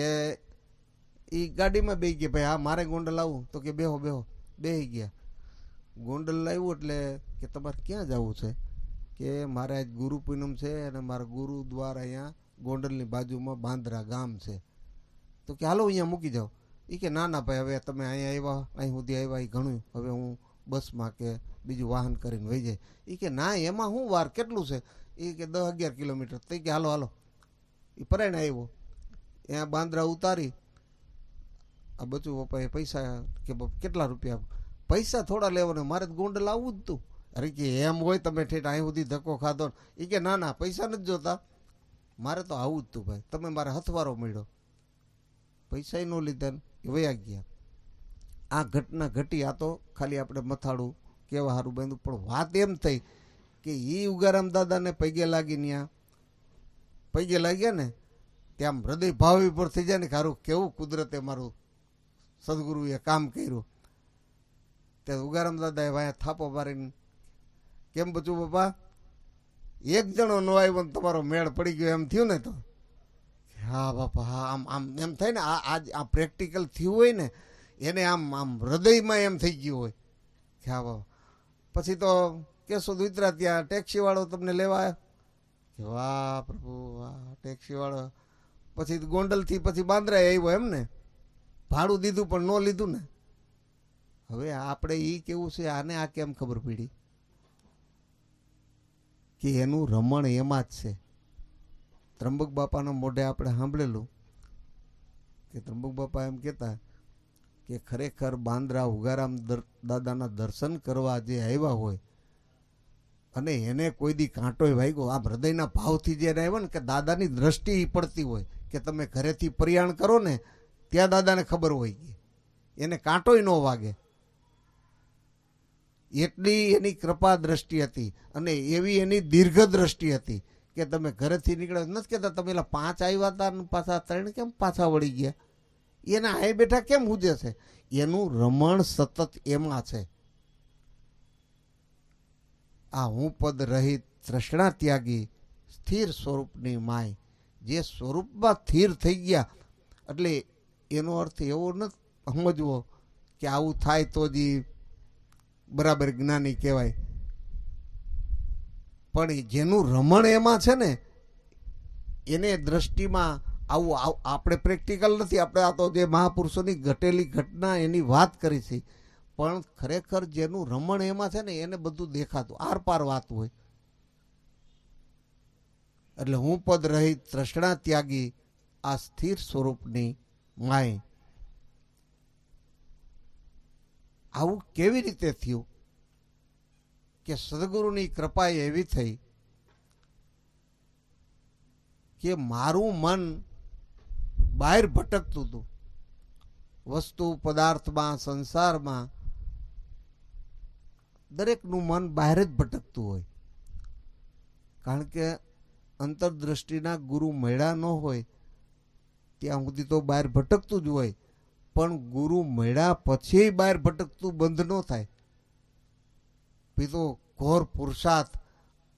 એ ગાડીમાં બેસી ગયા, ભાઈ હા મારે ગોંડલ આવું, તો કે બેહો બેહો. બેસી ગયા. ગોંડલ આવ્યું એટલે કે તમારે ક્યાં જવું છે? કે મારે આજ ગુરુ પૂનમ છે અને મારા ગુરુદ્વાર અહીંયા ગોંડલની બાજુમાં બાંદ્રા ગામ છે, તો કે હાલો અહીંયા મૂકી જાઓ. એ કે ના ના ભાઈ હવે તમે અહીંયા આવ્યા, અહીં સુધી આવ્યા એ ઘણું, હવે હું બસમાં કે બીજું વાહન કરીને વહી જાય. એ કે ના એમાં શું વાર, કેટલું છે? એ કે 10-11 કિલોમીટર. તો કે હાલો હાલો. એ પરાયણ આવ્યો, ત્યાં બાંદ્રા ઉતારી આ બચુ પપ્પાએ પૈસા કે કેટલા રૂપિયા, પૈસા થોડા લેવાના, મારે તો ગોંડલ આવવું જ તું. અરે કે એમ હોય તમે ઠેઠ અહીં સુધી ધક્કો ખાધો, એ કે ના ના પૈસા નથી જોતા, મારે તો આવું જ તું ભાઈ, તમે મારે હથવારો મળ્યો, પૈસા ન લીધા ને એ વયા ગયા. આ ઘટના ઘટી. આ તો ખાલી આપણે મથાળું કેવા સારું બાંધ્યું, પણ વાત એમ થઈ કે એ ઉગારામ દાદાને પૈગે લાગી, ત્યાં પૈગે લાગ્યા ને ત્યાં હૃદય ભાવ પર થઈ જાય ને ખારું કેવું કુદરતે મારું સદગુરુએ કામ કર્યું. ત્યાં ઉગારામ દાદાએ વાયા થાપો મારીને, કેમ બચું બાપા એક જણો ન આવ્યો ને તમારો મેળ પડી ગયો એમ થયું ને? તો હા બાપા હા, આમ આમ એમ થાય ને, આ પ્રેક્ટિકલ થયું હોય ને એને આમ આમ હૃદયમાં એમ થઈ ગયું હોય કે હા બાપા. પછી તો કેશોદ ઉતરા ત્યાં ટેક્સીવાળો તમને લેવા આવ્યો કે વાહ પ્રભુ વાહ, ટેક્સીવાળો. પછી ગોંડલથી પછી બાંદ્રા આવ્યો એમ ને, ભાડું દીધું પણ ન લીધું ને. હવે આપણે એ કેવું છે, આને આ કેમ ખબર પડી કે એનું રમણ એમાં જ છે. ત્રંબક બાપાના મોઢે આપણે સાંભળેલું કે ત્રંબક બાપા એમ કહેતા કે ખરેખર બાંદ્રા ઉગારામ દાદાના દર્શન કરવા જે આવ્યા હોય અને એને કોઈ દી કાંટોય વાગ્યો, આ હૃદયના ભાવથી જે આવ્યો ને, કે દાદાની દ્રષ્ટિ પડતી હોય કે તમે ઘરેથી પરિયાણ કરો ને ત્યાં દાદાને ખબર હોય કે એને કાંટોય ન વાગે, એટલી એની કૃપા દ્રષ્ટિ હતી અને એવી એની દીર્ઘ દ્રષ્ટિ હતી કે તમે ઘરેથી નીકળ્યા નથી કહેતા તમે એલા 5 આવ્યા હતા ને પાછા 3 કેમ પાછા વળી ગયા, એના હાઈ બેઠા કેમ હુજે છે? એનું રમણ સતત એમાં છે. આ હું પદ રહિત તૃષ્ણા ત્યાગી સ્થિર સ્વરૂપની માય, જે સ્વરૂપમાં સ્થિર થઈ ગયા એટલે એનો અર્થ એવો નથી સમજવો કે આવું થાય તો જ બરાબર જ્ઞાની કહેવાય. પણ જેનું રમણ એમાં છે ને એને દ્રષ્ટિમાં આવું આપણે પ્રેક્ટિકલ નથી, આપણે આ તો જે મહાપુરુષોની ઘટેલી ઘટના એની વાત કરી છે, પણ ખરેખર જેનું રમણ એમાં છે ને એને બધું દેખાતું આર પાર વાત હોય. એટલે હું પદ રહિત તૃષ્ણા ત્યાગી આ સ્થિર સ્વરૂપની માય. આવું કેવી રીતે થયું કે સદગુરુની કૃપા એવી થઈ કે મારું મન બહાર ભટકતું હતું, વસ્તુ પદાર્થમાં સંસારમાં દરેકનું મન બહાર જ ભટકતું હોય. કારણ કે અંતરદ્રષ્ટિના ગુરુ મળ્યા ન હોય ત્યાં સુધી તો બહાર ભટકતું જ હોય, પણ ગુરુ મળ્યા પછી બહાર ભટકતું બંધ ન થાય. તો ઘોર પુરુષાર્થ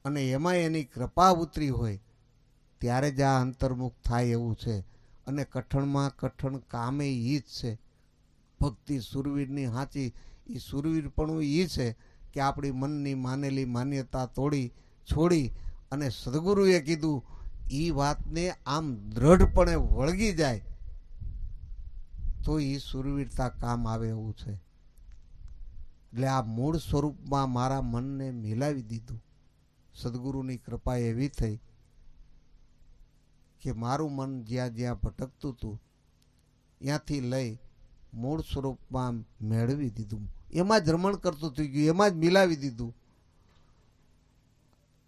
અને એમાં એની કૃપા ઉતરી હોય ત્યારે જ આ અંતર્મુખ થાય એવું છે. અને કઠણમાં કઠણ કામે એ જ છે. ભક્તિ સુરવીરની સાચી એ સુરવીરપણું એ છે કે આપણી મનની માનેલી માન્યતા તોડી છોડી અને સદગુરુએ કીધું એ વાતને આમ દ્રઢપણે વળગી જાય તો એ સુરવીરતા કામ આવે એવું છે. એટલે આ મૂળ સ્વરૂપમાં મારા મનને મિલાવી દીધું. સદગુરુની કૃપા એવી થઈ કે મારું મન જ્યાં જ્યાં ભટકતું હતું ત્યાંથી લઈ મૂળ સ્વરૂપમાં મેળવી દીધું. એમાં જ રમણ કરતું થઈ ગયું, એમાં જ મિલાવી દીધું.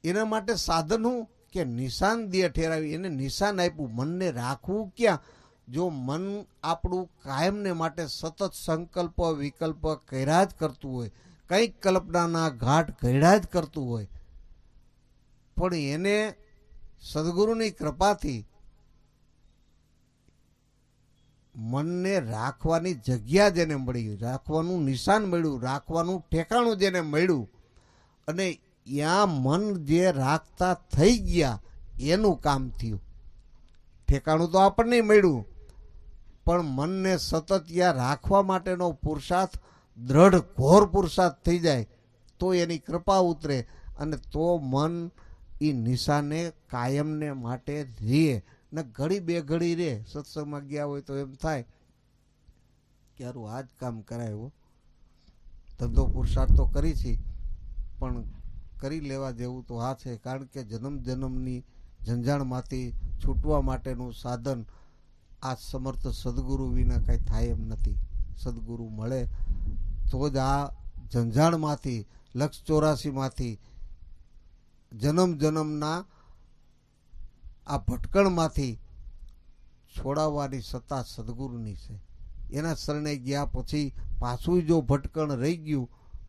એના માટે સાધન હું કે નિશાન દે ઠેરાવી, એને નિશાન આપ્યું. મનને રાખવું ક્યાં? જો મન આપણું કાયમને માટે સતત સંકલ્પ વિકલ્પ કર્યા જ કરતું હોય, કંઈક કલ્પનાના ઘાટ ઘડ્યા જ કરતું હોય, પણ એને સદગુરુની કૃપાથી મનને રાખવાની જગ્યા જેને મળી, રાખવાનું નિશાન મળ્યું, રાખવાનું ઠેકાણું જેને મળ્યું અને ત્યાં મન જે રાખતા થઈ ગયા એનું કામ થયું. ઠેકાણું તો આપણને મળ્યું પણ મનને સતત ત્યાં રાખવા માટેનો પુરુષાર્થ દ્રઢ ઘોર પુરુષાર્થ થઈ જાય તો એની કૃપા ઉતરે અને તો મન એ નિશાને કાયમને માટે રહે ને ઘડી બે ઘડી રહે. સત્સંગમાં ગયા હોય તો એમ થાય કે હારું આ જ કામ કરાયો, ધંધો પુરુષાર્થ તો કરી છે પણ કરી લેવા જેવું તો આ છે. કારણ કે જન્મ જન્મની ઝંઝાણમાંથી છૂટવા માટેનું સાધન આ સમર્થ સદગુરુ વિના કાંઈ થાય એમ નથી. સદગુરુ મળે તો જ આ ઝંઝાણમાંથી, 184માંથી, જન્મ જન્મના આ ભટકણમાંથી છોડાવવાની સત્તા સદગુરુની છે. એના શરણે ગયા પછી પાછું જો ભટકણ રહી ગયું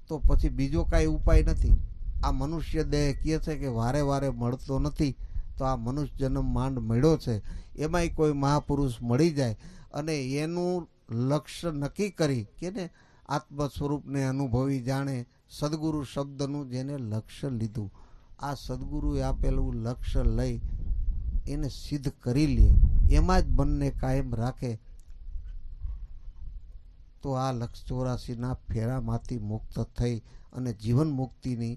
તો પછી બીજો કાંઈ ઉપાય નથી. આ મનુષ્ય દેહ કહે છે કે વારે વારે મળતો નથી, તો આ મનુષ્ય જન્મ માંડ મળ્યો છે. એમાંય કોઈ મહાપુરુષ મળી જાય અને એનું લક્ષ્ય નક્કી કરી કે ને આત્મ સ્વરૂપને અનુભવી જાણે, સદગુરુ શબ્દનું જેને લક્ષ્ય લીધું, આ સદગુરુએ આપેલું લક્ષ્ય લઈ એને સિદ્ધ કરી લે, એમાં જ મનને કાયમ રાખે તો આ 184ના ફેરામાંથી મુક્ત થઈ અને જીવન મુક્તિની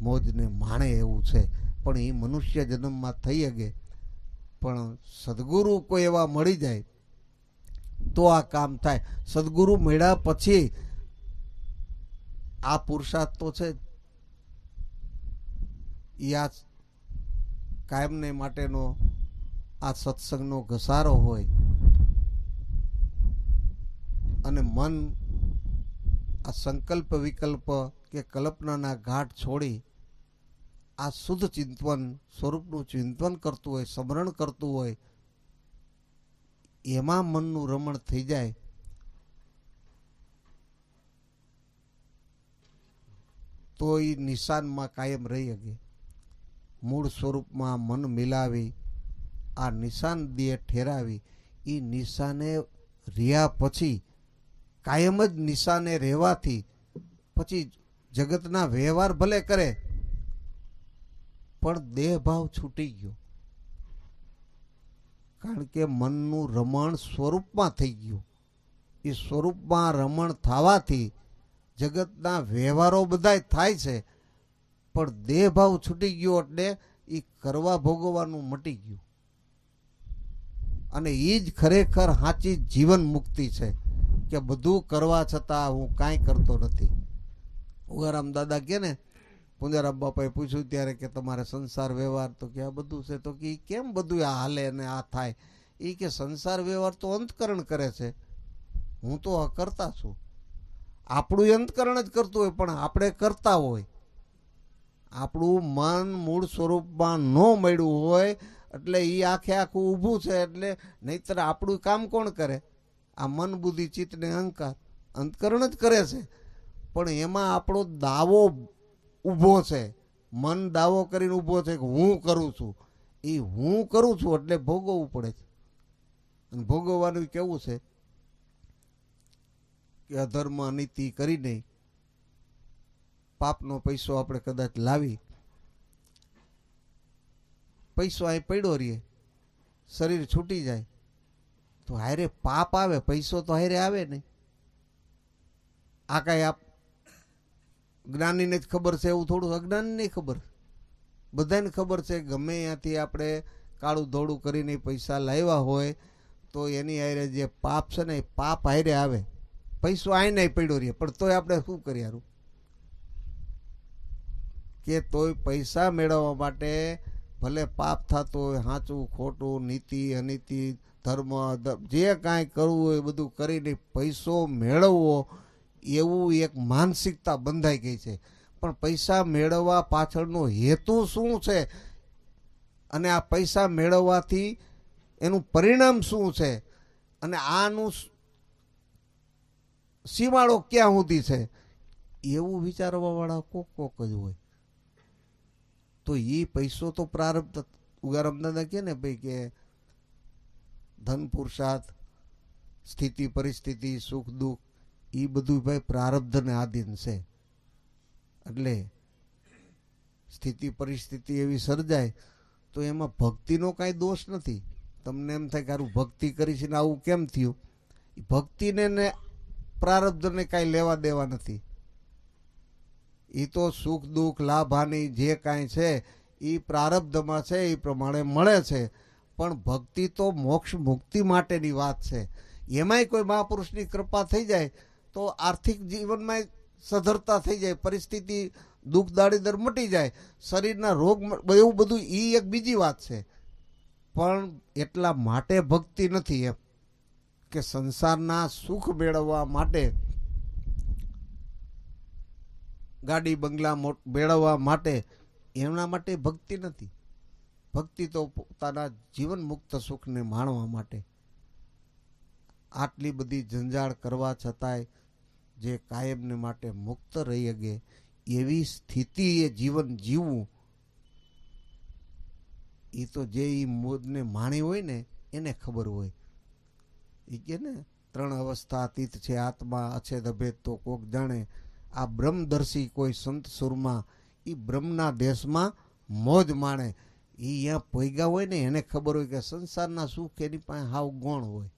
મોજને માણે એવું છે. પણ એ મનુષ્ય જન્મમાં થઈ શકે, પણ સદગુરુ કોઈ એવા મળી જાય તો આ કામ થાય. સદગુરુ મળ્યા પછી આ પુરુષાર્થ તો છે જ, આ કાયમને માટેનો આ સત્સંગનો ઘસારો હોય અને મન આ સંકલ્પ વિકલ્પ કે કલ્પનાના ઘાટ છોડી આ શુદ્ધ ચિંતન સ્વરૂપનું ચિંતન કરતું હોય, સ્મરણ કરતું હોય, એમાં મનનું રમણ થઈ જાય તો એ નિશાનમાં કાયમ રહી શકે. મૂળ સ્વરૂપમાં મન મિલાવી આ નિશાન દિયે ઠેરાવી, એ નિશાને રહ્યા પછી કાયમ જ નિશાને રહેવાથી પછી જગતના વ્યવહાર ભલે કરે પણ દેહ ભાવ છૂટી ગયો, કારણ કે મનનું રમણ સ્વરૂપમાં થઈ ગયું. એ સ્વરૂપમાં રમણ થવાથી જગતના વ્યવહારો બધાય થાય છે, પણ દેહ ભાવ છૂટી ગયો એટલે એ કરવા ભોગવવાનું મટી ગયું. અને એ જ ખરેખર સાચી જીવન મુક્તિ છે કે બધું કરવા છતાં હું કાંઈ કરતો નથી. ઉગારામ દાદા કે ને, પુંજારામ બાપાએ પૂછ્યું ત્યારે કે તમારે સંસાર વ્યવહાર તો કે આ બધું છે, તો કે કેમ બધું આ હાલે અને આ થાય? એ કે સંસાર વ્યવહાર તો અંતકરણ કરે છે, હું તો કરતા છું. આપણું અંતકરણ જ કરતું હોય પણ આપણે કરતા હોય. આપણું મન મૂળ સ્વરૂપમાં ન મળ્યું હોય એટલે એ આખે આખું ઊભું છે. એટલે નહીતર આપણું કામ કોણ કરે? આ મન બુદ્ધિ ચિત્ત ને અહંકાર અંતકરણ જ કરે છે. પણ એમાં આપણો દાવો ઊભો છે, મન દાવો કરીને ઊભો છે કે હું કરું છું. એ હું કરું છું એટલે ભોગવવું પડે છે. અને ભોગવવાનું કેવું છે કે અધર્મ અનીતિ કરીને પાપનો પૈસો આપણે કદાચ લાવી, પૈસો અહીં પડ્યો રહીએ, શરીર છૂટી જાય તો હારે પાપ આવે, પૈસો તો હારે આવે નહીં. આ કાંઈ આપ જ્ઞાનીને જ ખબર છે એવું થોડું અજ્ઞાની નહીં ખબર. બધાને ખબર છે ગમે ત્યાંથી આપણે કાળું ધોળું કરીને પૈસા લાવ્યા હોય તો એની હારે જે પાપ છે ને એ પાપ હારે આવે. પૈસો આઈને પડ્યો રહીએ પણ તોય આપણે શું કરીએ હારું કે તોય પૈસા મેળવવા માટે ભલે પાપ થતો હોય, સાચું ખોટું, નીતિ અનીતિ, ધર્મ જે કાંઈ કરવું હોય બધું કરીને પૈસો મેળવવો એવું એક માનસિકતા બંધાઈ ગઈ છે. પણ પૈસા મેળવવા પાછળનો હેતુ શું છે અને આ પૈસા મેળવવાથી એનું પરિણામ શું છે અને આનું સીમાડો ક્યાં સુધી છે એવું વિચારવા વાળા કોક કોક જ હોય. તો એ પૈસો તો પ્રારબ્ધ, ઉગારામ દાદા કે ને ભાઈ કે ધન પુરુષાર્થ, સ્થિતિ પરિસ્થિતિ, સુખ દુઃખ, એ બધું ભાઈ પ્રારબ્ધને આધીન છે. એટલે સ્થિતિ પરિસ્થિતિ એવી સર્જાય તો એમાં ભક્તિનો કાંઈ દોષ નથી. તમને એમ થાય કે આરું ભક્તિ કરી છે ને આવું કેમ થયું? ભક્તિને ને પ્રારબ્ધને કાંઈ લેવા દેવા નથી. એ તો સુખ દુઃખ લાભ હાનિ જે કાંઈ છે એ પ્રારબ્ધમાં છે, એ પ્રમાણે મળે છે. પણ ભક્તિ તો મોક્ષ મુક્તિ માટેની વાત છે. એમાંય કોઈ મહાપુરુષની કૃપા થઈ જાય તો આર્થિક જીવનમાં સધરતા થઈ જાય, પરિસ્થિતિ દુઃખ દાળીદર મટી જાય, શરીરના રોગ, એવું બધું એ એક બીજી વાત છે. પણ એટલા માટે ભક્તિ નથી એમ. કે સંસારના સુખ મેળવવા માટે, ગાડી બંગલા મેળવવા માટે, એમના માટે ભક્તિ નથી. ભક્તિ તો પોતાના જીવન મુક્ત સુખને માણવા માટે. આટલી બધી જંજાળ કરવા છતાંય જે કાયમને માટે મુક્ત રહી શકે એવી સ્થિતિ એ જીવન જીવવું, એ તો જે મોજને માણી હોય ને એને ખબર હોય. એ કે ને 3 અવસ્થા અતીત છે આત્મા અછેદ અભેદ તો કોક જાણે. આ બ્રહ્મદર્શી કોઈ સંત સુરમાં એ બ્રહ્મના દેશમાં મોજ માણે. એ અહીંયા પોઈગા હોય ને એને ખબર હોય કે સંસારના સુખ એની પાસે હાવ ગૌણ હોય,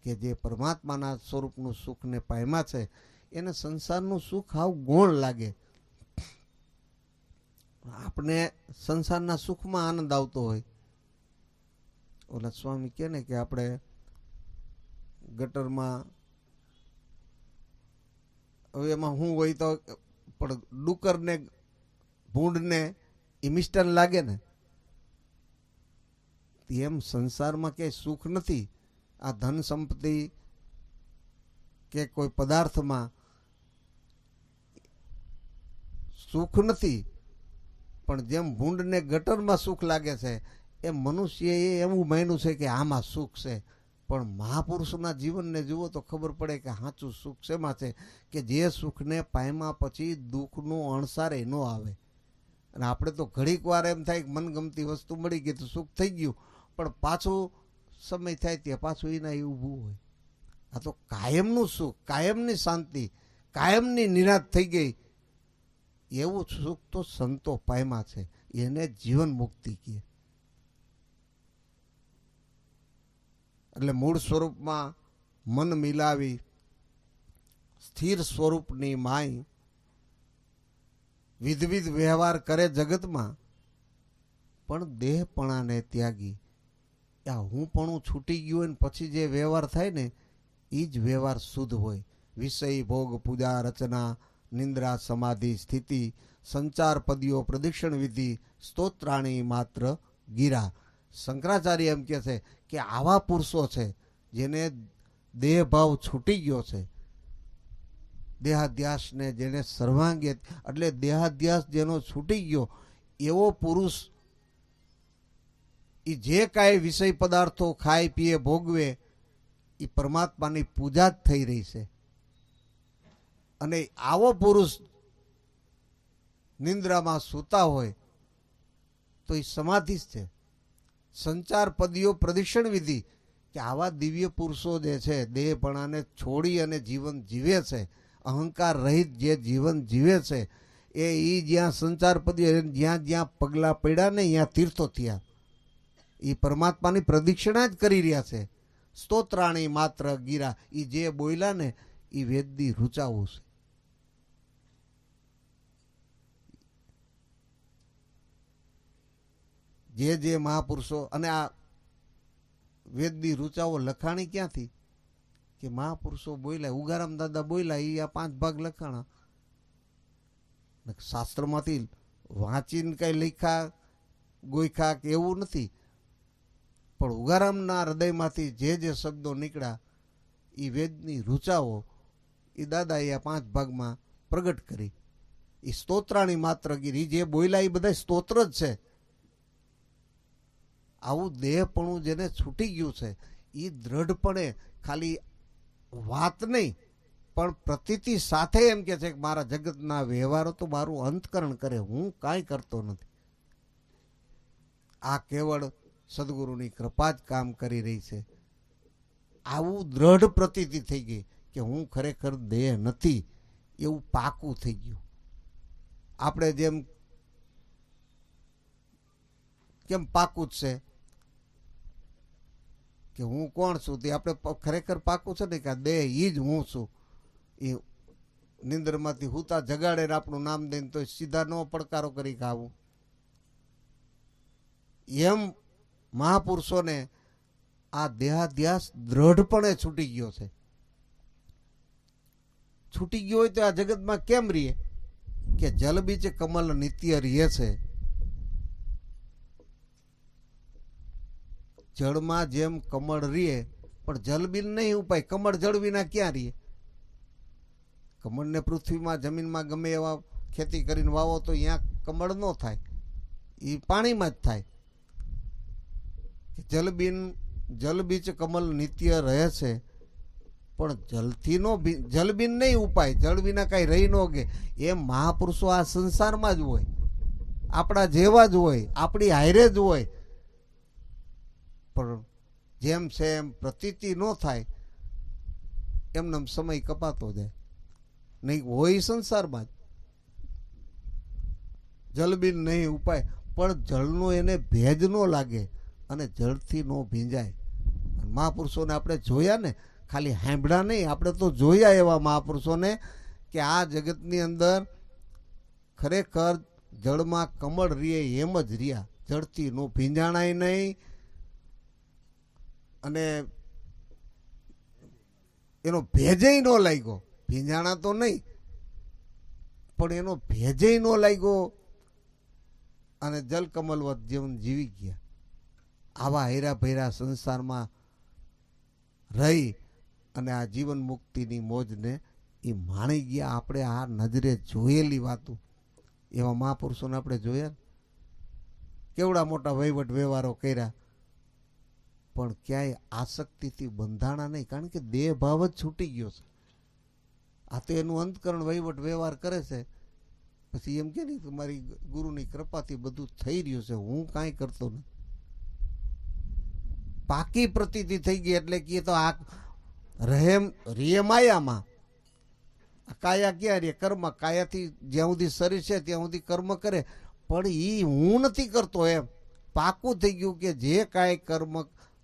કે જે પરમાત્માના સ્વરૂપનું સુખને પામ્યા છે એને સંસારનું સુખ હાવ ગૌણ લાગે. આપણે સંસારના સુખમાં આનંદ આવતો હોય. ઓલા સ્વામી કહે ને કે આપણે ગટરમાં, હવે એમાં શું હોય તો પણ ડુકરને ભૂંડને એ મિષ્ટાન લાગે ને, એમ સંસારમાં ક્યાંય સુખ નથી. આ ધન સંપત્તિ કે કોઈ પદાર્થમાં સુખ નથી, પણ જેમ ભૂંડને ગટરમાં સુખ લાગે છે એમ મનુષ્યએ એવું માન્યું છે કે આમાં સુખ છે. પણ મહાપુરુષોના જીવનને જુઓ તો ખબર પડે કે સાચું સુખ શેમાં છે, કે જે સુખને પામ્યા પછી દુઃખનું અણસારે ન આવે. અને આપણે તો ઘડીક વાર એમ થાય કે મનગમતી વસ્તુ મળી ગઈ તો સુખ થઈ ગયું, પણ પાછું સમય થાય ત્યાં પાછું એના એ ઊભું હોય. આ તો કાયમનું સુખ, કાયમની શાંતિ, કાયમની નિરાંત થઈ ગઈ એવું સુખ તો સંતો પામ્યા છે. એને જીવન મુક્તિ કહે. એટલે મૂળ સ્વરૂપમાં મન મિલાવી સ્થિર સ્વરૂપની માય વિધવિધ વ્યવહાર કરે જગતમાં, પણ દેહપણાને ત્યાગી. આ હું પણ છૂટી ગયું હોય ને પછી જે વ્યવહાર થાય ને એ જ વ્યવહાર શુદ્ધ હોય. વિષય ભોગ પૂજા રચના નિંદ્રા સમાધિ સ્થિતિ સંચાર પદીઓ પ્રદક્ષિણ વિધિ સ્તોત્રાણી માત્ર ગીરા. શંકરાચાર્ય એમ કહે છે કે આવા પુરુષો છે જેને દેહ ભાવ છૂટી ગયો છે, દેહાધ્યાસને જેને સર્વાંગે, એટલે દેહાધ્યાસ જેનો છૂટી ગયો એવો પુરુષ એ જે કાંઈ વિષય પદાર્થો ખાય પીએ ભોગવે એ પરમાત્માની પૂજા જ થઈ રહી છે. અને આવો પુરુષ નિંદ્રામાં સૂતા હોય તો એ સમાધિ જ છે. સંચાર પદીઓ પ્રદક્ષિણ વિધિ, કે આવા દિવ્ય પુરુષો જે છે દેહપણાને છોડી અને જીવન જીવે છે, અહંકાર રહિત જે જીવન જીવે છે, એ જ્યાં સંચાર પદીઓ જ્યાં જ્યાં પગલાં પડ્યા ને ત્યાં તીર્થો થયા. એ પરમાત્માની પ્રદક્ષિણા જ કરી રહ્યા છે. સ્તોત્રાણી માત્ર ગીરા, એ જે બોલ્યા ને એ વેદની રૂચાવું છે. જે મહાપુરુષો, અને આ વેદની રૂચાઓ લખાણી ક્યાંથી, કે મહાપુરુષો બોલ્યા, ઉગારામ દાદા બોલ્યા, એ આ 5 ભાગ લખાણા. શાસ્ત્રમાંથી વાંચીને કઈ લખ્યા ગોઈખા કે એવું નથી, પણ ઉગારામના હૃદયમાંથી જે શબ્દો નીકળ્યા એ વેદની રૂચાઓ એ દાદાએ આ 5 ભાગમાં પ્રગટ કરી. એ સ્તોત્રાણી માત્ર ગીરી, જે બોલ્યા એ બધા સ્તોત્ર જ છે. આવું દેહપણું જેને છૂટી ગયું છે એ દ્રઢપણે ખાલી વાત નહીં પણ પ્રતીતિ સાથે એમ કે છે કે મારા જગતના વ્યવહારો તો મારું અંતકરણ કરે, હું કાંઈ કરતો નથી. આ કેવળ સદગુરુની કૃપા જ કામ કરી રહી છે. આવું દ્રઢ પ્રતીતિ થઈ ગઈ કે હું ખરેખર દેહ નથી એવું પાકું થઈ ગયું. આપણે જેમ કેમ પાકું જ છે કે હું કોણ છું, તે આપણે ખરેખર પાકું છે ને કે દેહ એ જ હું છું. એ નિંદ્રમાંથી હુતા જગાડે આપણું નામ દઈને તો સીધા નો પડકારો કરી ખાવું. એમ મહાપુરુષોને આ દેહાધ્યાસ દ્રઢપણે છૂટી ગયો છે. છૂટી ગયો હોય તો આ જગતમાં કેમ રહીએ, કે જલ બીચ કમલ નિત્ય રહે છે. જળમાં જેમ કમળ રીએ પણ જલબિન નહીં ઉપાય. કમળ જળ વિના ક્યાં રહીએ? કમળને પૃથ્વીમાં જમીનમાં ગમે એવા ખેતી કરીને વાવો તો અહીંયા કમળ ન થાય, એ પાણીમાં જ થાય. જલબિન જલબીજ કમલ નિત્ય રહે છે, પણ જલથી નો જલબિન નહીં ઉપાય. જળ વિના કાંઈ રહી ન ગે. એમ મહાપુરુષો આ સંસારમાં જ હોય, આપણા જેવા જ હોય, આપણી હારે જ હોય, પણ જેમ છે એમ પ્રતીતિ ન થાય, એમને સમય કપાતો જાય. નહીં હોય સંસારમાં જ જલબિન નહીં ઉપાય, પણ જળનો એને ભેજ ન લાગે અને જળથી ન ભીંજાય. મહાપુરુષોને આપણે જોયા ને, ખાલી સાંભળ્યા નહીં, આપણે તો જોયા એવા મહાપુરુષોને કે આ જગતની અંદર ખરેખર જળમાં કમળ રીએ એમ જ રહ્યા, જળથી નો ભીંજાણાય નહીં અને એનો ભેજય ન લાગ્યો. ભીંજાણા તો નહીં, પણ એનો ભેજય ન લાગ્યો અને જલકમલવત જીવન જીવી ગયા. આવા હેરા ભૈરા સંસારમાં રહી અને આ જીવન મુક્તિની મોજને એ માણી ગયા. આપણે આ નજરે જોયેલી વાતો એવા મહાપુરુષોને આપણે જોયા, કેવડા મોટા વહીવટ વ્યવહારો કર્યા, પણ ક્યાંય આસક્તિથી બંધાણા નહીં, કારણ કે દેહ ભાવ જ છૂટી ગયો છે. આ તો એનું અંતકરણ વહીવટ વ્યવહાર કરે છે, પછી એમ કે નહીં કે મારી ગુરુની કૃપાથી બધું થઈ રહ્યું છે, હું કાંઈ કરતો નથી. પાકી પ્રતીતિ થઈ ગઈ એટલે કે તો આ રે માયામાં. કાયા ક્યાં રે? કર્મ. કાયાથી જ્યાં સુધી શરીર છે ત્યાં સુધી કર્મ કરે, પણ એ હું નથી કરતો. એમ પાકું થઈ ગયું કે જે કાંઈ કર્મ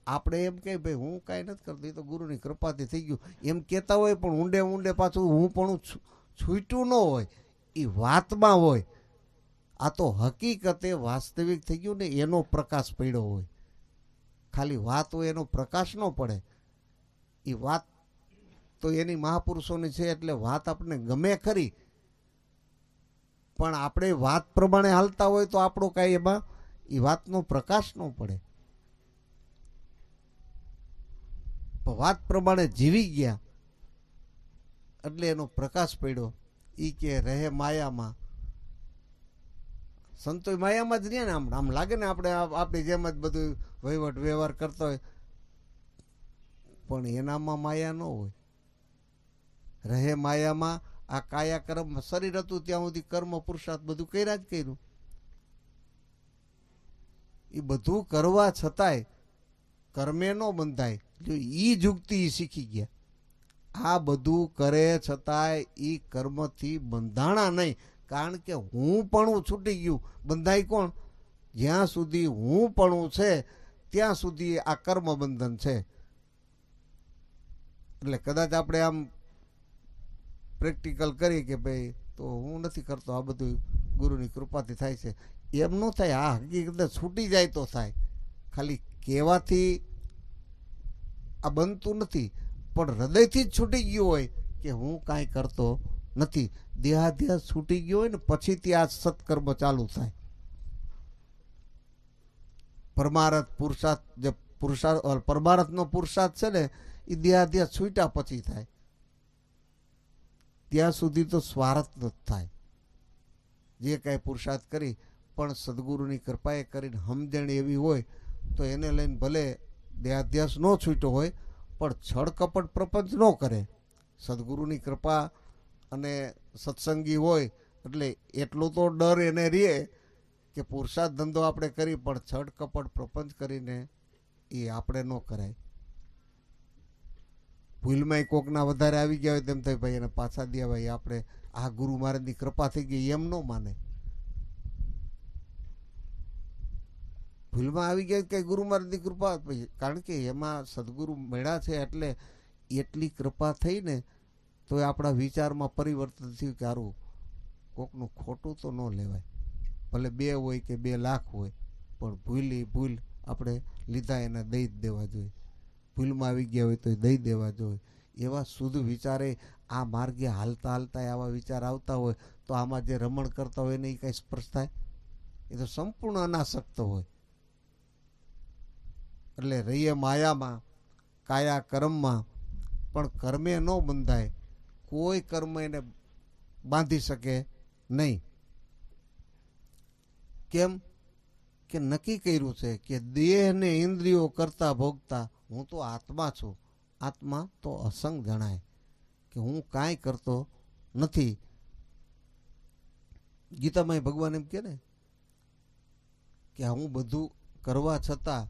આપણે એમ કે ભાઈ હું કાંઈ નથી કરતો, એ તો ગુરુની કૃપાથી થઈ ગયું એમ કહેતા હોય, પણ ઊંડે ઊંડે પાછું હું પણ છૂટ્યું ન હોય, એ વાતમાં હોય. આ તો હકીકતે વાસ્તવિક થઈ ગયું ને, એનો પ્રકાશ પડ્યો હોય. ખાલી વાત હોય એનો પ્રકાશ ન પડે. એ વાત તો એની મહાપુરુષોની છે એટલે વાત આપણને ગમે ખરી, પણ આપણે વાત પ્રમાણે હાલતા હોય તો આપણો કાંઈ એમાં એ વાતનો પ્રકાશ ન પડે. વાત પ્રમાણે જીવી ગયા એટલે એનો પ્રકાશ પડ્યો. એ કે રહે માયામાં. સંતો માયામાં જ રહ્યા ને. આમ લાગે ને આપણે આપણી જેમ જ બધું વહીવટ વ્યવહાર કરતો હોય, પણ એનામાં માયા ન હોય. રહે માયામાં. આ કાયા કર્મ શરીર હતું ત્યાં સુધી કર્મ પુરુષાર્થ બધું કર્યા જ કર્યું. એ બધું કરવા છતાંય કર્મે ન બંધાય. જો ઈ જુગતી શીખી ગયા. આ બધું કરે છતાંય ઈ કર્મથી બંધાણા નહીં, કારણ કે હું પણ છૂટી ગયું. બંધાય કોણ? જ્યાં સુધી હું પણ છે ત્યાં સુધી આ કર્મ બંધન છે. એટલે કદાચ આપણે આમ પ્રેક્ટિકલ કરી કે ભાઈ તો હું નથી કરતો, આ બધું ગુરુની કૃપાથી થાય છે, એમ ન થાય. આ હકીકત છૂટી જાય તો થાય. ખાલી કહેવાથી આ બનતું નથી, પણ હૃદયથી જ છૂટી ગયું હોય કે હું કાંઈ કરતો નથી. દેહાધ્યાસ છૂટી ગયો હોય ને પછીથી આ સત્કર્મ ચાલુ થાય. પરમાર્થ પુરુષાર્થ, જે પરમાર્થનો પુરુષાર્થ છે ને, એ દેહાધ્યાસ છૂટ્યા પછી થાય. ત્યાં સુધી તો સ્વાર્થ જ થાય. જે કાંઈ પુરુષાર્થ કરી પણ સદગુરુની કૃપાએ કરીને સમજણ એવી હોય તો એને લઈને ભલે દેહાધ્યાસ ન છૂટ્યો હોય, પણ છળ કપટ પ્રપંચ ન કરે. સદગુરુની કૃપા અને સત્સંગી હોય એટલે એટલો તો ડર એને રહે કે પુરુષાર્થ ધંધો આપણે કરી, પણ છળ કપટ પ્રપંચ કરીને એ આપણે ન કરાય. ભૂલમાં કોકના વધારે આવી ગયા હોય તેમ થાય ભાઈ એને પાછા દે, ભાઈ આપણે આ ગુરુ મહારાજની કૃપા થઈ ગઈ એમ ન માને. ભૂલમાં આવી ગયા કઈ ગુરુ મહારાજની કૃપા, કારણ કે એમાં સદગુરુ મળ્યા છે એટલે એટલી કૃપા થઈ ને તો આપણા વિચારમાં પરિવર્તન થયું કે સારું કોકનું ખોટું તો ન લેવાય. ભલે 2 હોય કે 2 લાખ હોય, પણ ભૂલ આપણે લીધા એને દઈ જ દેવા જોઈએ. ભૂલમાં આવી ગયા હોય તો દઈ દેવા જોઈએ. એવા શુદ્ધ વિચારે આ માર્ગે હાલતા હાલતા આવા વિચાર આવતા હોય તો આમાં જે રમણ કરતા હોય એને એ કંઈ સ્પર્શ થાય? એ તો સંપૂર્ણ અનાસક્ત હોય. એટલે રહીએ માયામાં. કાયા કર્મમાં, પણ કર્મે ન બંધાય. કોઈ કર્મ એને બાંધી શકે નહીં. કેમ કે નક્કી કર્યું છે કે દેહ ને ઇન્દ્રિયો કરતા ભોગતા હું તો આત્મા છું. આત્મા તો અસંગ જણાય કે હું કાંઈ કરતો નથી. ગીતામાં ભગવાન એમ કે ને કે હું બધું કરવા છતાં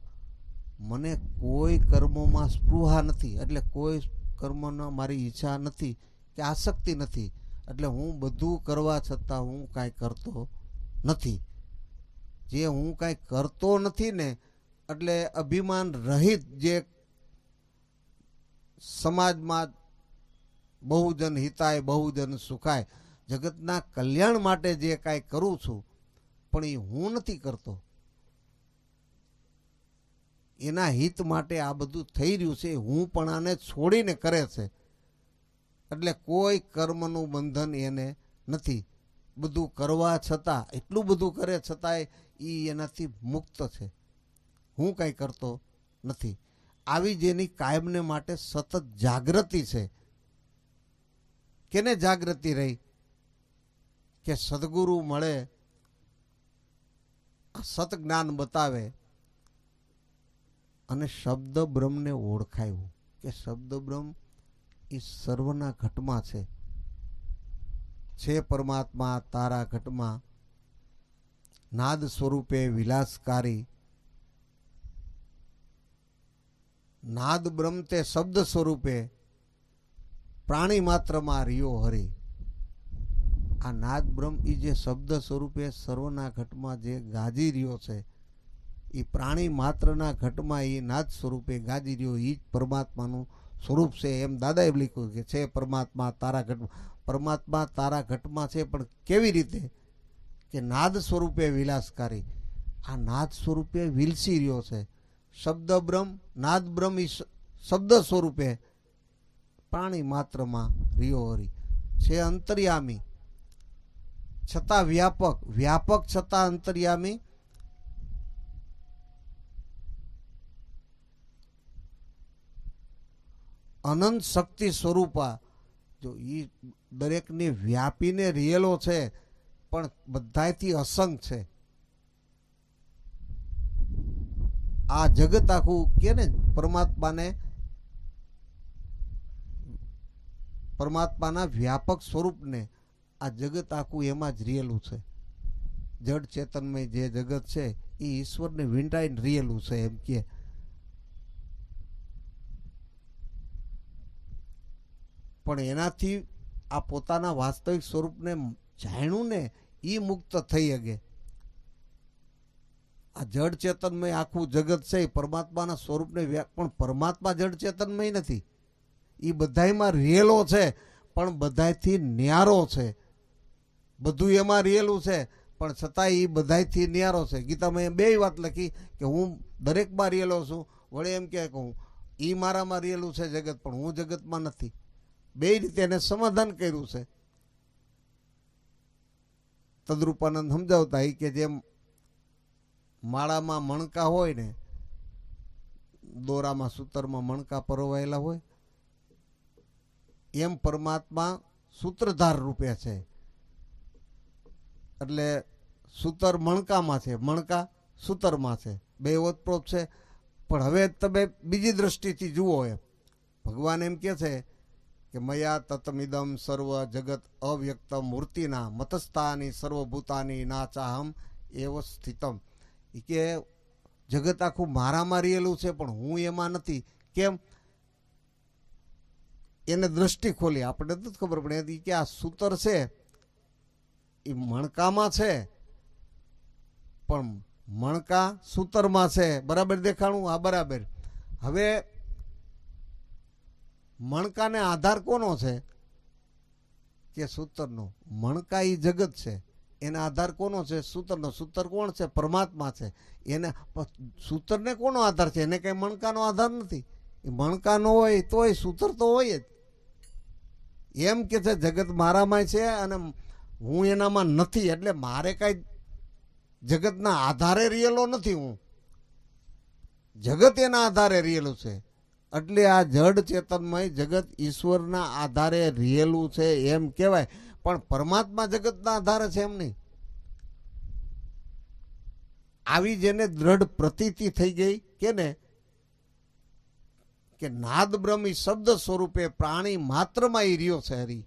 મને કોઈ કર્મોમાં સ્પૃહા નથી, એટલે કોઈ કર્મના મારી ઈચ્છા નથી કે આસક્તિ નથી. એટલે હું બધું કરવા છતાં હું કાંઈ કરતો નથી. જે હું કાંઈ કરતો નથી ને, એટલે અભિમાન રહિત જે સમાજમાં બહુજન હિતાય બહુજન સુખાય, જગતના કલ્યાણ માટે જે કાંઈ કરું છું, પણ એ હું નથી કરતો. એના હિત માટે આ બધું થઈ રહ્યું છે, હું પણ આને છોડીને કરે છે. એટલે કોઈ કર્મનું બંધન એને નથી. બધું કરવા છતાં, એટલું બધું કરે છતાંય એ એનાથી મુક્ત છે. હું કાંઈ કરતો નથી. આવી જેની કાયમને માટે સતત જાગૃતિ છે. કેને જાગૃતિ રહી? કે સદગુરુ મળે, સત જ્ઞાન બતાવે અને શબ્દ બ્રહ્મને ઓળખાયું કે શબ્દ બ્રહ્મ એ સર્વના ઘટમાં છે પરમાત્મા તારા ઘટમાં, નાદ સ્વરૂપે વિલાસકારી. નાદ બ્રહ્મ તે શબ્દ સ્વરૂપે પ્રાણી માત્રમાં રિયો હરી. આ નાદ બ્રહ્મ એ જે શબ્દ સ્વરૂપે સર્વના ઘટમાં જે ગાજી રહ્યો છે, એ પ્રાણી માત્રના ઘટમાં એ નાદ સ્વરૂપે ગાજી રહ્યો, એ જ પરમાત્માનું સ્વરૂપ છે. એમ દાદાએ લખ્યું કે છે પરમાત્મા તારા ઘટમાં. પરમાત્મા તારા ઘટમાં છે, પણ કેવી રીતે? કે નાદ સ્વરૂપે વિલાસકારી. આ નાદ સ્વરૂપે વિલસી રહ્યો છે. શબ્દ બ્રહ્મ, નાદ બ્રહ્મ એ શબ્દ સ્વરૂપે પ્રાણી માત્રમાં રિયો હરી છે. અંતર્યામી છતાં વ્યાપક, વ્યાપક છતાં અંતર્યામી. અનંત શક્તિ સ્વરૂપા. જો એ દરેકને વ્યાપીને રિયેલો છે, પણ બધાયથી અસંગ છે. આ જગત આખું કે ને પરમાત્માના વ્યાપક સ્વરૂપને, આ જગત આખું એમાં જ રિયેલું છે. જડ ચેતનમય જે જગત છે એ ઈશ્વરને વીંટાઈને રિયેલું છે. એમ કે પણ એનાથી આ પોતાના વાસ્તવિક સ્વરૂપને જાણ્યું ને, એ મુક્ત થઈ શકે. આ જડ ચેતનમય આખું જગત છે એ પરમાત્માના સ્વરૂપને, પણ પરમાત્મા જડ ચેતનમય નથી. એ બધાયમાં રિયેલો છે, પણ બધાયથી ન્યારો છે. બધું એમાં રિયેલું છે, પણ છતાં એ બધાયથી ન્યારો છે. ગીતામાં બે વાત લખી કે હું દરેકમાં રિયેલો છું. વળી એમ કે હું એ મારામાં રિયેલું છે જગત, પણ હું જગતમાં નથી. બે રીતે એને સમાધાન કર્યું છે. તદરૂપાનંદ સમજાવતા કે જેમ માળામાં મણકા હોય ને, દોરામાં સૂતરમાં મણકા પરોવાયેલા હોય, એમ પરમાત્મા સૂત્રધાર રૂપે છે. એટલે સૂતર મણકામાં છે, મણકા સૂતરમાં છે, બે ઓતપ્રોત છે. પણ હવે તમે બીજી દ્રષ્ટિથી જુઓ. એમ ભગવાન એમ કે છે કે મયા તતમિદમ સર્વ જગત અવ્યક્ત મૂર્તિના મતસ્થાની સર્વભૂતાની નાચાહમ એવ સ્થિતમ. એ કે જગત આખું મારામાં રહેલું છે, પણ હું એમાં નથી. કેમ? એને દ્રષ્ટિ ખોલી. આપણે નથી ખબર પડે કે આ સૂતર છે એ મણકામાં છે, પણ મણકા સૂતરમાં છે. બરાબર દેખાણું? આ બરાબર. હવે મણકાને આધાર કોનો છે? કે સૂતરનો. મણકા એ જગત છે, એના આધાર કોનો છે? સૂતરનો. સૂતર કોણ છે? પરમાત્મા છે. એને સૂતરને કોનો આધાર છે? એને કઈ મણકાનો આધાર નથી. એ મણકા નો હોય તોય સૂતર તો હોય જ. એમ કે છે જગત મારામાં છે અને હું એનામાં નથી. એટલે મારે કઈ જગતના આધારે રિયેલો નથી. હું જગત એના આધારે રિયેલું છે. એટલે આ જડ ચેતનમય જગત ઈશ્વરના આધારે રહેલું છે એમ કહેવાય, પણ પરમાત્મા જગતના આધારે છે એમ નહીં. આવી જેને દ્રઢ પ્રતીતિ થઈ ગઈ કે નાદ બ્રહ્મી શબ્દ સ્વરૂપે પ્રાણી માત્રમાં ઈ રહ્યો છે હરી.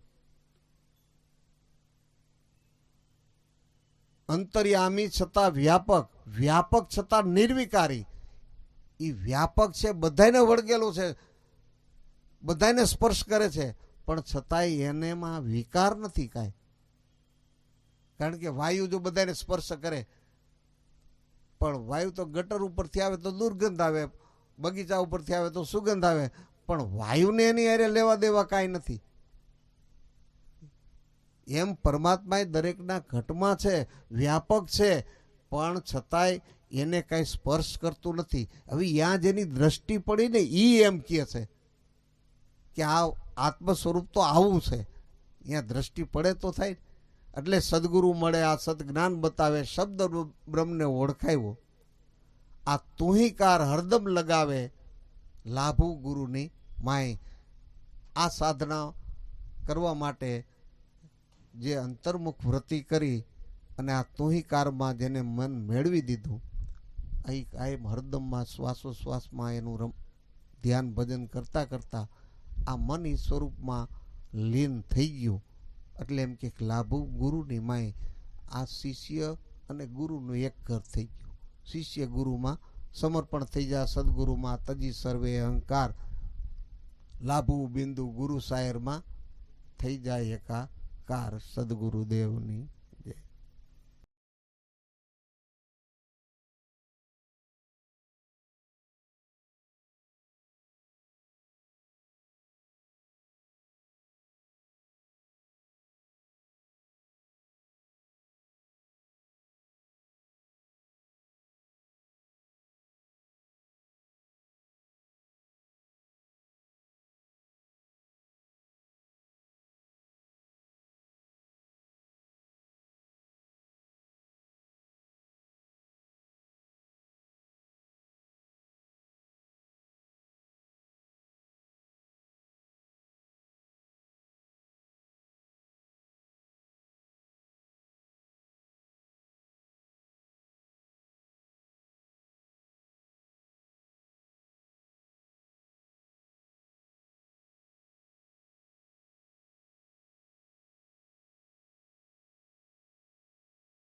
અંતર્યામી છતાં વ્યાપક, વ્યાપક છતાં નિર્વિકારી. ઈ વ્યાપક છે, બધાને વળગેલું છે, બધાને સ્પર્શ કરે છે, પણ છતાંય એનેમાં વિકાર નથી કાંઈ. કારણ કે વાયુ જો બધાને સ્પર્શ કરે, પણ વાયુ તો ગટર ઉપરથી આવે તો દુર્ગંધ આવે, બગીચા ઉપરથી આવે તો સુગંધ આવે, પણ વાયુને એની હારે લેવા દેવા કાંઈ નથી. એમ પરમાત્મા દરેકના ઘટમાં છે, વ્યાપક છે, પણ છતાંય એને કાંઈ સ્પર્શ કરતું નથી. હવે ત્યાં જેની દ્રષ્ટિ પડી ને એ એમ કહે છે કે આ આત્મ સ્વરૂપ તો આવું છે. અહીંયા દ્રષ્ટિ પડે તો થાય. એટલે સદગુરુ મળે, આ સદજ્ઞાન બતાવે, શબ્દ બ્રહ્મને ઓળખાવ્યો. આ તુહીકાર હરદમ લગાવે, લાભુ ગુરુની માય. આ સાધના કરવા માટે જે અંતર્મુખ વૃત્તિ કરી અને આ તુહીકારમાં જેને મન મેળવી દીધું, અહીં કાયમ હરદમમાં શ્વાસોશ્વાસમાં એનું ધ્યાન ભજન કરતાં કરતાં આ મન ઈ સ્વરૂપમાં લીન થઈ ગયું. એટલે એમ કે લાભુ ગુરુની માય. આ શિષ્ય અને ગુરુનું એક ઘર થઈ ગયું. શિષ્ય ગુરુમાં સમર્પણ થઈ જાય, સદગુરુમાં તજી સર્વે અહંકાર. લાભુ બિંદુ ગુરુ સાયરમાં થઈ જાય એકાકાર. સદગુરુદેવની